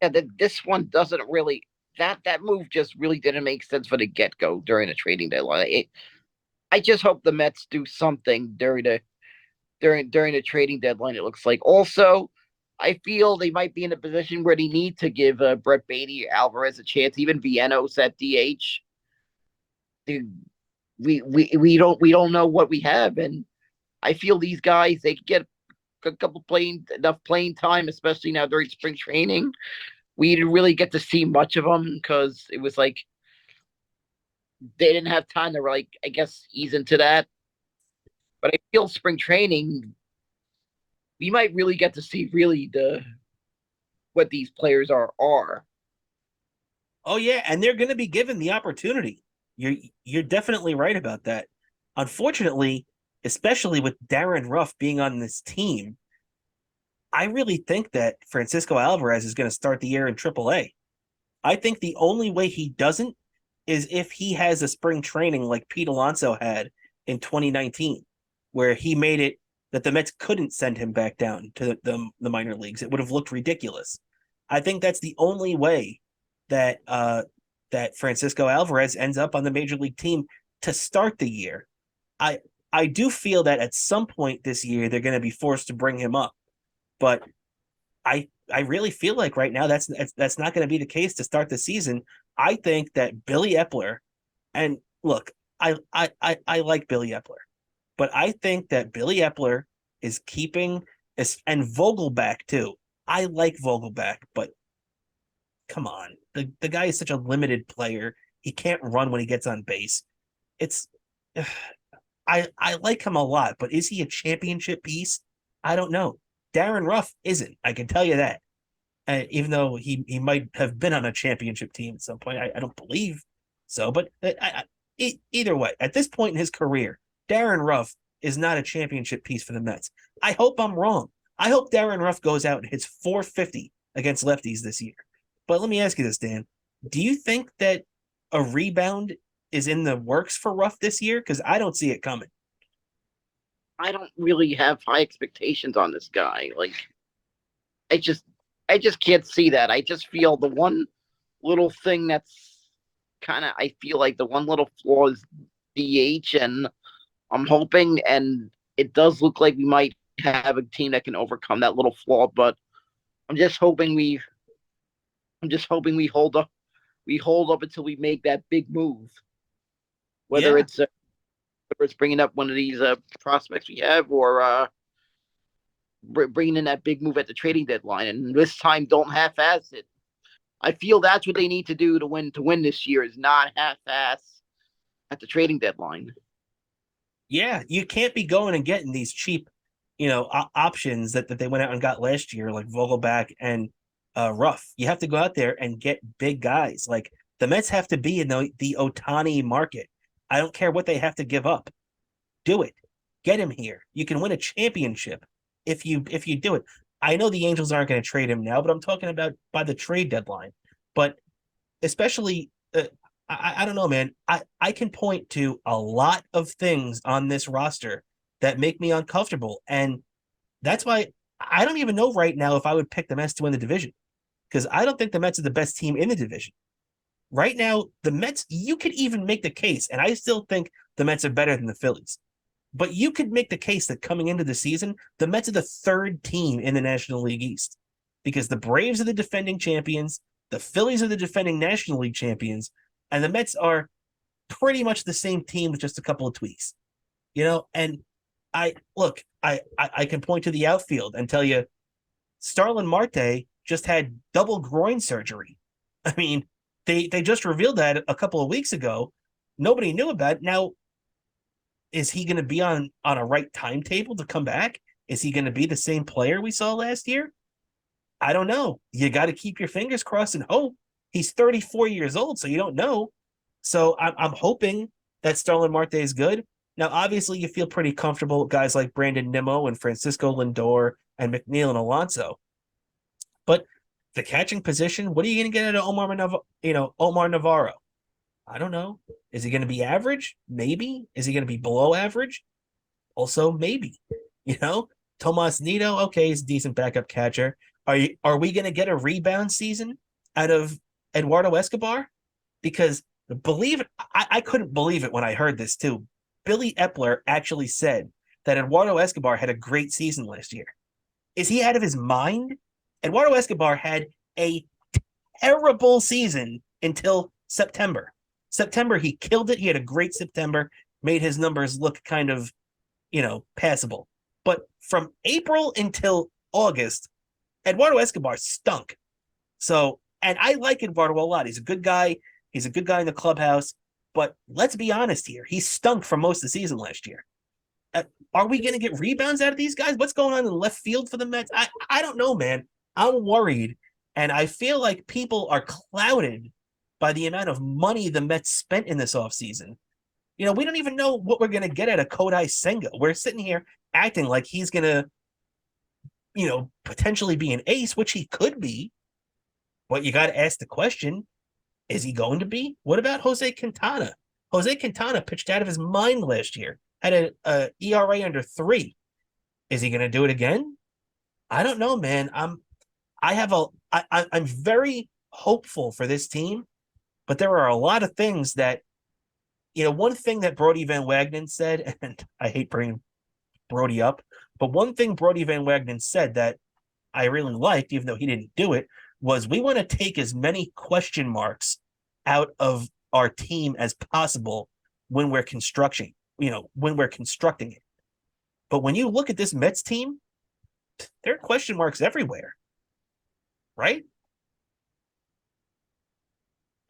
Yeah, this one doesn't really that move just really didn't make sense for the get go during the trading deadline. I just hope the Mets do something during the trading deadline. It looks like. Also, I feel they might be in a position where they need to give Brett Beatty, Alvarez a chance. Even Viennos at DH. We don't know what we have, and I feel these guys they could get a couple enough playing time, especially now during spring training. We didn't really get to see much of them because it was like they didn't have time to like I guess ease into that. But I feel spring training we might really get to see really the what these players are. Oh yeah, and they're going to be given the opportunity. You're definitely right about that. Unfortunately, especially with Darren Ruff being on this team, I really think that Francisco Alvarez is going to start the year in AAA. I think the only way he doesn't is if he has a spring training like Pete Alonso had in 2019, where he made it that the Mets couldn't send him back down to the minor leagues. It would have looked ridiculous. I think that's the only way that that Francisco Alvarez ends up on the major league team to start the year. I I do feel that at some point this year they're going to be forced to bring him up, but I really feel like right now that's not going to be the case to start the season. I think that Billy Epler, and look, I like Billy Epler, but I think that Billy Epler is keeping and Vogelback too. I like Vogelback, but come on, the guy is such a limited player. He can't run when he gets on base. It's I like him a lot, but is he a championship piece? I don't know. Darren Ruff isn't. I can tell you that. Even though he might have been on a championship team at some point, I don't believe so. But either way, at this point in his career, Darren Ruff is not a championship piece for the Mets. I hope I'm wrong. I hope Darren Ruff goes out and hits 450 against lefties this year. But let me ask you this, Dan. Do you think that a rebound is in the works for Ruff this year? Because I don't see it coming. I don't really have high expectations on this guy. Like I just I just can't see that. I just feel the one little thing that's kind of I feel like the one little flaw is DH, and I'm hoping and it does look like we might have a team that can overcome that little flaw, but I'm just hoping we I'm just hoping we hold up until we make that big move. Whether Yeah, it's bringing up one of these prospects we have or bringing in that big move at the trading deadline, and this time don't half-ass it. I feel that's what they need to do to win this year is not half-ass at the trading deadline. yeah. You can't be going and getting these cheap, options that they went out and got last year, like Vogelback and Ruff. You have to go out there and get big guys. Like the Mets have to be in the Otani market. I don't care what they have to give up. Do it. Get him here. You can win a championship if you do it. I know the Angels aren't going to trade him now, but I'm talking about by the trade deadline. But especially, I don't know, man. I can point to a lot of things on this roster that make me uncomfortable, and that's why I don't even know right now if I would pick the Mets to win the division because I don't think the Mets are the best team in the division. Right now, the Mets, you could even make the case, and I still think the Mets are better than the Phillies. But you could make the case that coming into the season, the Mets are the third team in the National League East because the Braves are the defending champions, the Phillies are the defending National League champions, and the Mets are pretty much the same team with just a couple of tweaks. And I can point to the outfield and tell you Starlin Marte just had double groin surgery. I mean, they just revealed that a couple of weeks ago. Nobody knew about it. Now, is he going to be on a right timetable to come back? Is he going to be the same player we saw last year? I don't know. You got to keep your fingers crossed and hope. He's 34 years old, so you don't know. So I'm hoping that Starlin Marte is good. Now, obviously, you feel pretty comfortable with guys like Brandon Nimmo and Francisco Lindor and McNeil and Alonso. But the catching position, what are you going to get out of Omar Navarro? I don't know. Is he going to be average? Maybe. Is he going to be below average? Also, maybe. Tomas Nido, okay, he's a decent backup catcher. Are we going to get a rebound season out of Eduardo Escobar? Because believe it, I couldn't believe it when I heard this too. Billy Epler actually said that Eduardo Escobar had a great season last year. Is he out of his mind? Eduardo Escobar had a terrible season until September. September, he killed it. He had a great September, made his numbers look kind of, passable. But from April until August, Eduardo Escobar stunk. So, and I like Eduardo a lot. He's a good guy. He's a good guy in the clubhouse. But let's be honest here. He stunk for most of the season last year. Are we going to get rebounds out of these guys? What's going on in left field for the Mets? I don't know, man. I'm worried. And I feel like people are clouded by the amount of money the Mets spent in this offseason. We don't even know what we're going to get out of Kodai Senga. We're sitting here acting like he's going to, potentially be an ace, which he could be. But you got to ask the question, is he going to be? What about Jose Quintana? Jose Quintana pitched out of his mind last year, had a ERA under 3. Is he going to do it again? I don't know, man. I'm very hopeful for this team, but there are a lot of things that, one thing that Brody Van Wagenen said, and I hate bringing Brody up, but one thing Brody Van Wagenen said that I really liked, even though he didn't do it, was we want to take as many question marks out of our team as possible when we're constructing it. But when you look at this Mets team, there are question marks everywhere, right?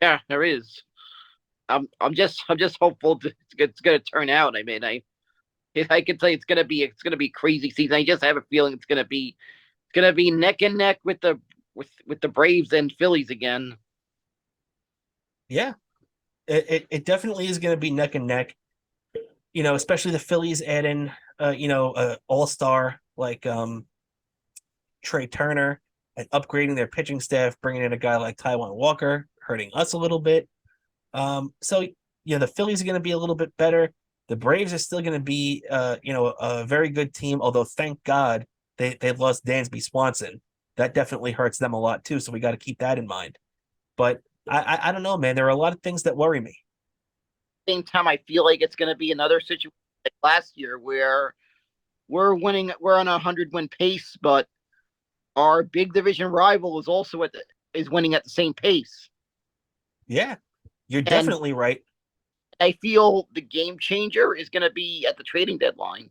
Yeah, there is. I'm just hopeful it's going to turn out. I mean, I can tell you it's going to be crazy season. I just have a feeling it's going to be neck and neck with the Braves and Phillies again. Yeah, it definitely is going to be neck and neck. Especially the Phillies adding, all-star like Trey Turner and upgrading their pitching staff, bringing in a guy like Taijuan Walker, hurting us a little bit. So the Phillies are going to be a little bit better. The Braves are still going to be, a very good team. Although thank God they lost Dansby Swanson. That definitely hurts them a lot too. So we got to keep that in mind. But I don't know, man. There are a lot of things that worry me. Same time, I feel like it's going to be another situation like last year where we're winning. We're on a 100-win pace, but our big division rival is also is winning at the same pace. Yeah, you're definitely right. I feel the game changer is going to be at the trading deadline.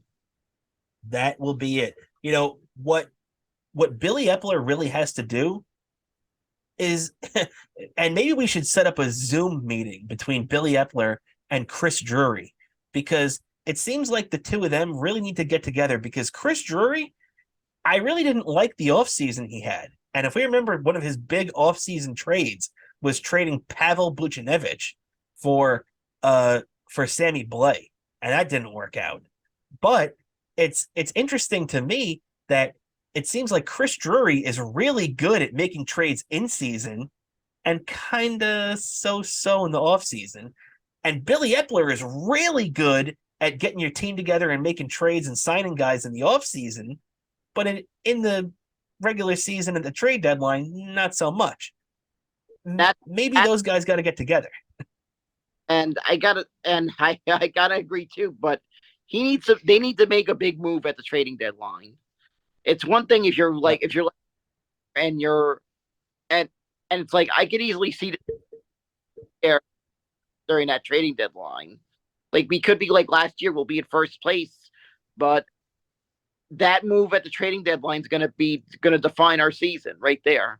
That will be it. What Billy Epler really has to do is, and maybe we should set up a Zoom meeting between Billy Epler and Chris Drury, because it seems like the two of them really need to get together, because Chris Drury, I really didn't like the offseason he had. And if we remember, one of his big offseason trades was trading Pavel Buchnevich for Sammy Blais, and that didn't work out. But it's interesting to me that it seems like Chris Drury is really good at making trades in season and kind of so in the off season. And Billy Epler is really good at getting your team together and making trades and signing guys in the off season, but in the regular season and the trade deadline, not so much. Maybe those guys got to get together. And I gotta agree too. But they need to make a big move at the trading deadline. It's one thing if you're and it's like I could easily see there during that trading deadline. Like we could be like last year, we'll be in first place, but that move at the trading deadline is going to define our season right there.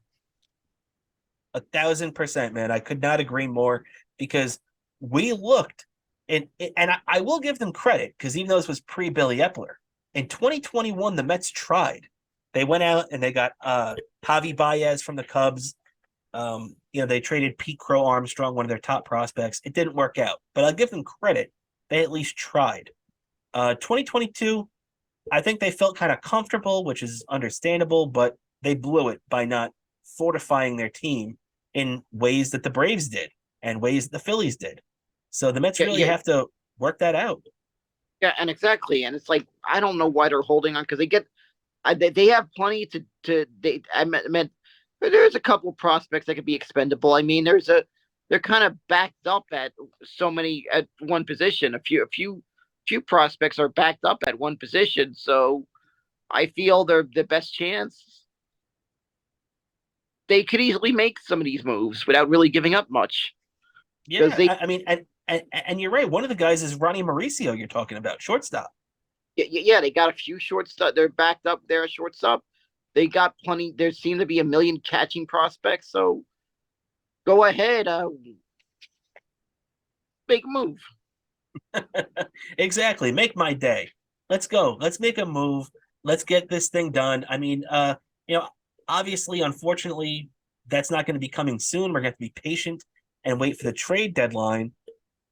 1,000%, man. I could not agree more, because we looked, and I will give them credit, because even though this was pre-Billy Epler, in 2021, the Mets tried. They went out and they got Javi Baez from the Cubs. They traded Pete Crow Armstrong, one of their top prospects. It didn't work out, but I'll give them credit. They at least tried. 2022, I think they felt kind of comfortable, which is understandable, but they blew it by not fortifying their team in ways that the Braves did and ways that the Phillies did. So the Mets really have to work that out. Yeah, and exactly. And it's like, I don't know why they're holding on, because they have plenty there's a couple of prospects that could be expendable. I mean, they're kind of backed up at so many at one position. A few few prospects are backed up at one position, so I feel they're the best chance. They could easily make some of these moves without really giving up much. Yeah, I mean, and you're right. One of the guys is Ronnie Mauricio. You're talking about shortstop. Yeah, they got a few shortstop. They're backed up there at shortstop. They got plenty. There seem to be a million catching prospects. So go ahead, make a move. Exactly. Make my day. Let's go. Let's make a move. Let's get this thing done. I mean, you know, obviously, unfortunately, that's not going to be coming soon. We're going to have to be patient and wait for the trade deadline.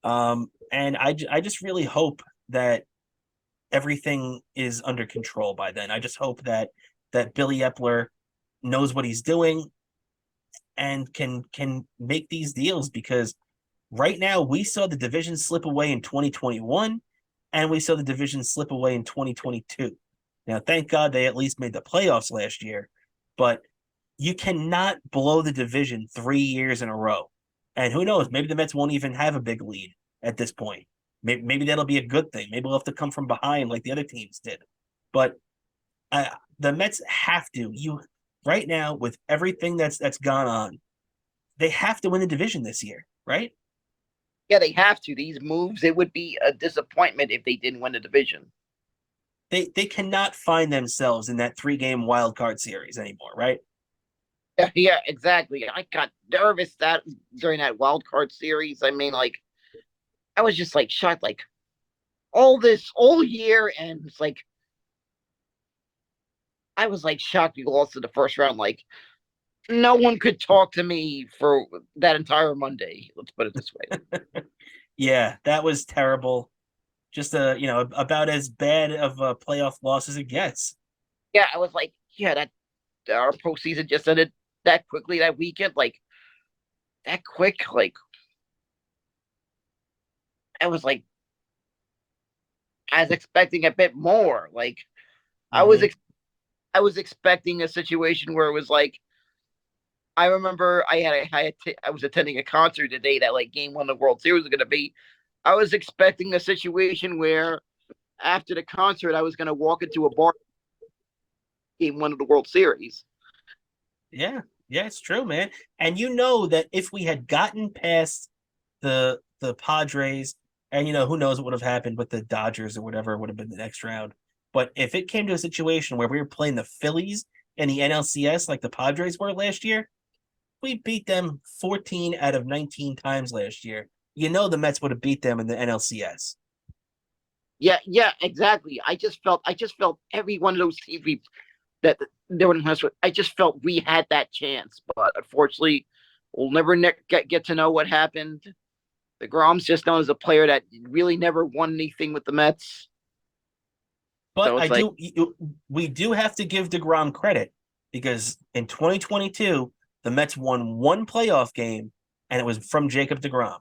And I just really hope that everything is under control by then. I just hope that Billy Epler knows what he's doing and can make these deals, because right now we saw the division slip away in 2021 and we saw the division slip away in 2022. Now, thank God they at least made the playoffs last year, but you cannot blow the division 3 years in a row. And who knows, maybe the Mets won't even have a big lead at this point. Maybe that'll be a good thing. Maybe we'll have to come from behind like the other teams did. But the Mets have to. You right now, with everything that's gone on, they have to win the division this year, right? Yeah, they have to. These moves, it would be a disappointment if they didn't win the division. They cannot find themselves in that 3-game wild card series anymore, right? Yeah, exactly. I got nervous that during that wild card series. I mean, like, I was just like shocked, like all this all year, and it's like I was like shocked we lost in the first round. Like, no one could talk to me for that entire Monday. Let's put it this way. Yeah, that was terrible. Just about as bad of a playoff loss as it gets. Yeah, I was like, yeah, that our postseason just ended that quickly that weekend, like that quick. Like, I was like, I was expecting a bit more. Like, I was, Mm-hmm. ex- I was expecting a situation where it was like, I remember I was attending a concert today that like Game One of the World Series was going to be. I was expecting a situation where after the concert, I was going to walk into a bar, Game One of the World Series. Yeah, yeah, it's true, man. And you know that if we had gotten past the Padres, and who knows what would have happened with the Dodgers or whatever would have been the next round. But if it came to a situation where we were playing the Phillies in the NLCS like the Padres were last year, we beat them 14 out of 19 times last year. The Mets would have beat them in the NLCS. Yeah, exactly. I just felt every one of those teams that they were in the I just felt we had that chance, but unfortunately, we'll never get to know what happened. The Grom's just known as a player that really never won anything with the Mets. But So it's like, we do have to give DeGrom credit, because in 2022, the Mets won one playoff game, and it was from Jacob DeGrom.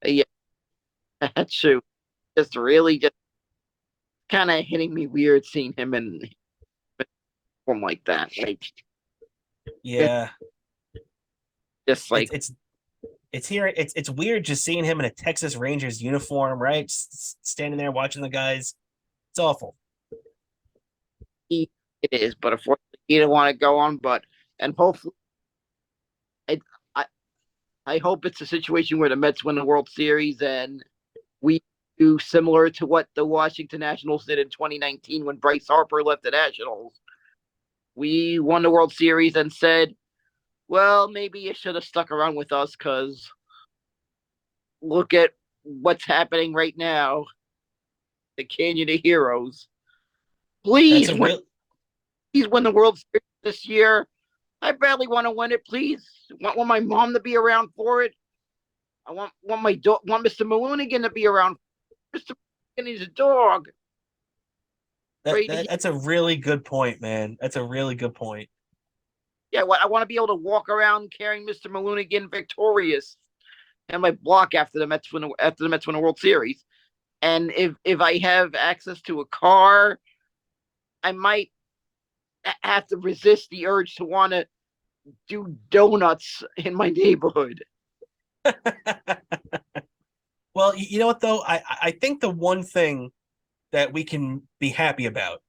yeah, that's true. Just really just kind of hitting me weird seeing him in form like that. Like, Yeah, just it's like it's it's here. It's weird just seeing him in a Texas Rangers uniform, right? Standing there watching the guys. It's awful. it is, but unfortunately, he didn't want to go on. But and hopefully, I, I I hope it's a situation where the Mets win the World Series and we do similar to what the Washington Nationals did in 2019 when Bryce Harper left the Nationals. We won the World Series and said, well, maybe you should have stuck around with us because look at what's happening right now. The Canyon of Heroes. That's Please a win, real. please win the World Series this year. I badly want to win it. Please, want my mom to be around for it. I want Mr. Malunigan to be around. Mr. Malunigan is a dog. That's a really good point, man. That's a really good point. Yeah, I want to be able to walk around carrying Mr. Malunigan victorious and my block after the Mets win a World Series. And if I have access to a car, I might have to resist the urge to want to do donuts in my neighborhood. Well, you know what though? I think the one thing that we can be happy about,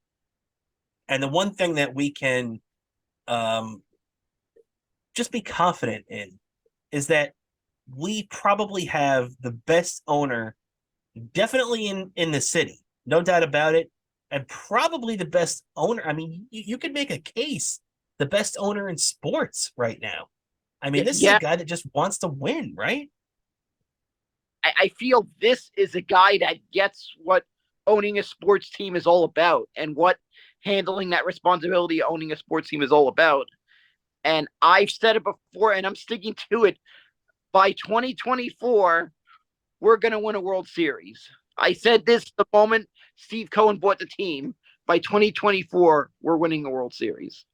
and the one thing that we can um, just be confident in, is that we probably have the best owner, definitely in the city, no doubt about it, and probably the best owner. I mean, you could make a case the best owner in sports right now. I mean, this is a Yeah, guy that just wants to win, right? I feel this is a guy that gets what owning a sports team is all about and what handling that responsibility owning a sports team is all about. And I've said it before, and I'm sticking to it. By 2024, we're going to win a World Series. I said this the moment Steve Cohen bought the team. By 2024, we're winning the World Series.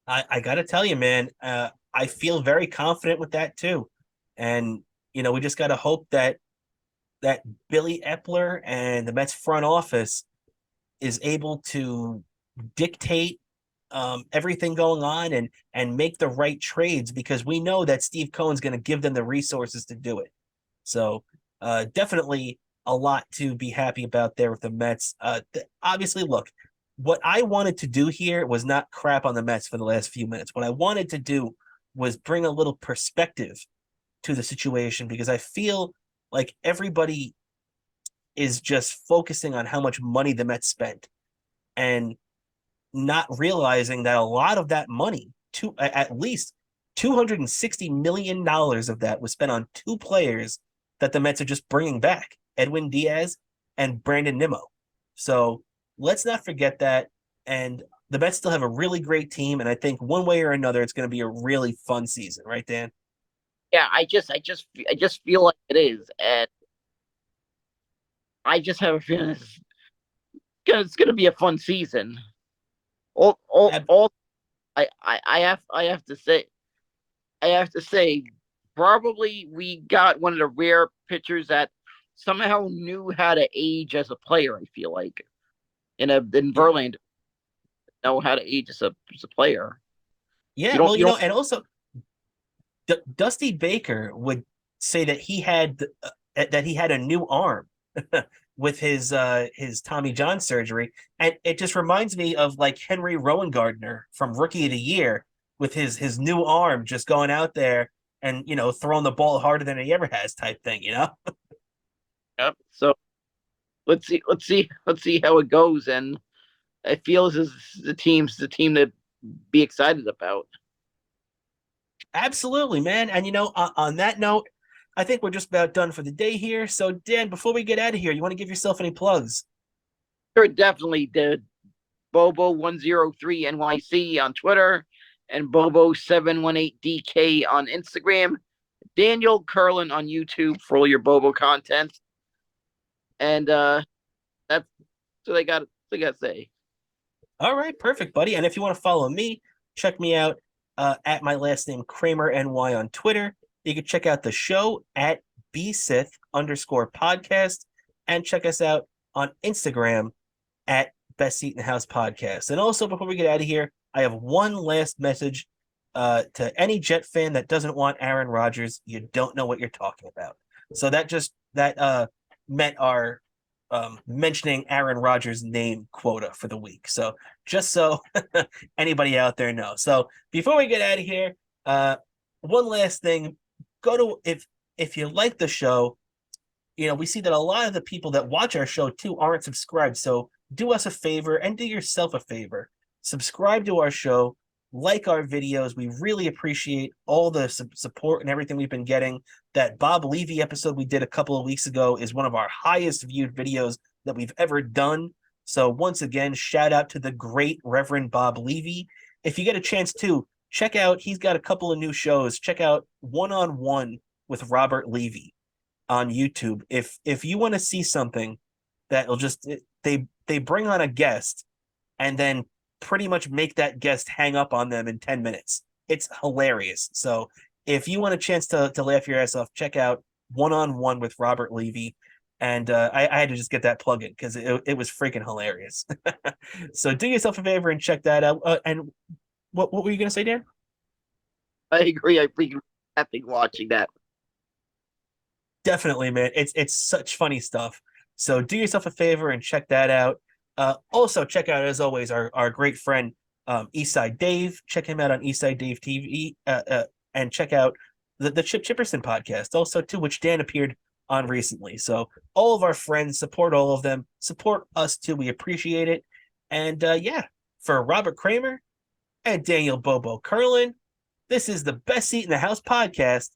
I got to tell you, man, I feel very confident with that too. And, we just got to hope that Billy Epler and the Mets front office is able to dictate everything going on and make the right trades, because we know that Steve Cohen's going to give them the resources to do it. So definitely a lot to be happy about there with the Mets. Obviously, look, what I wanted to do here was not crap on the Mets for the last few minutes. What I wanted to do was bring a little perspective to the situation, because I feel like everybody is just focusing on how much money the Mets spent and not realizing that a lot of that money, at least $260 million of that, was spent on two players that the Mets are just bringing back: Edwin Diaz and Brandon Nimmo. So let's not forget that. And the Mets still have a really great team, and I think one way or another, it's going to be a really fun season, right, Dan? Yeah, I just feel like it is, and I just have a feeling it's going to be a fun season. All I have to say, probably we got one of the rare pitchers that somehow knew how to age as a player. I feel like in Verlander know how to age as a player. Yeah, You well, don't you don't and also Dusty Baker would say that he had a new arm with his Tommy John surgery, and it just reminds me of like Henry Rowan-Gardner from Rookie of the Year with his new arm, just going out there and throwing the ball harder than he ever has, type thing. Yep. So let's see how it goes, and I feel this is the team to be excited about. Absolutely, man. And on that note, I think we're just about done for the day here. So, Dan, before we get out of here, you want to give yourself any plugs? Sure, definitely the Bobo 103 NYC on Twitter and Bobo 718 DK on Instagram. Daniel Kurlan on YouTube for all your Bobo content. And that's what I got to say. All right, perfect, buddy. And if you want to follow me, check me out at my last name, Cramer NY, on Twitter. You can check out the show at BSith_podcast, and check us out on Instagram at Best Seat in the House Podcast. And also, before we get out of here, I have one last message to any Jet fan that doesn't want Aaron Rodgers. You don't know what you're talking about. So that met our mentioning Aaron Rodgers' name quota for the week. So just so anybody out there knows. So before we get out of here, one last thing: go to if you like the show. We see that a lot of the people that watch our show too aren't subscribed. So do us a favor and do yourself a favor. Subscribe to our show, like our videos. We really appreciate all the support and everything we've been getting. That Bob Levy episode we did a couple of weeks ago is one of our highest viewed videos that we've ever done. So once again, shout out to the great Reverend Bob Levy. If you get a chance to, check out, he's got a couple of new shows. Check out One on One with Robert Levy on YouTube. If you want to see something that'll just they bring on a guest and then pretty much make that guest hang up on them in 10 minutes. It's hilarious. So if you want a chance to laugh your ass off, check out One on One with Robert Levy. And I had to just get that plug in because it was freaking hilarious. So do yourself a favor and check that out. And what were you going to say, Dan? I agree. I freaking happy watching that. Definitely, man. It's such funny stuff. So do yourself a favor and check that out. Also check out, as always, our great friend Eastside Dave. Check him out on Eastside Dave TV. And check out the Chip Chipperson podcast, also too, which Dan appeared on recently. So all of our friends, support all of them. Support us too. We appreciate it. And yeah, for Robert Cramer and Daniel Bobo Kurlan, this is the Best Seat in the House podcast.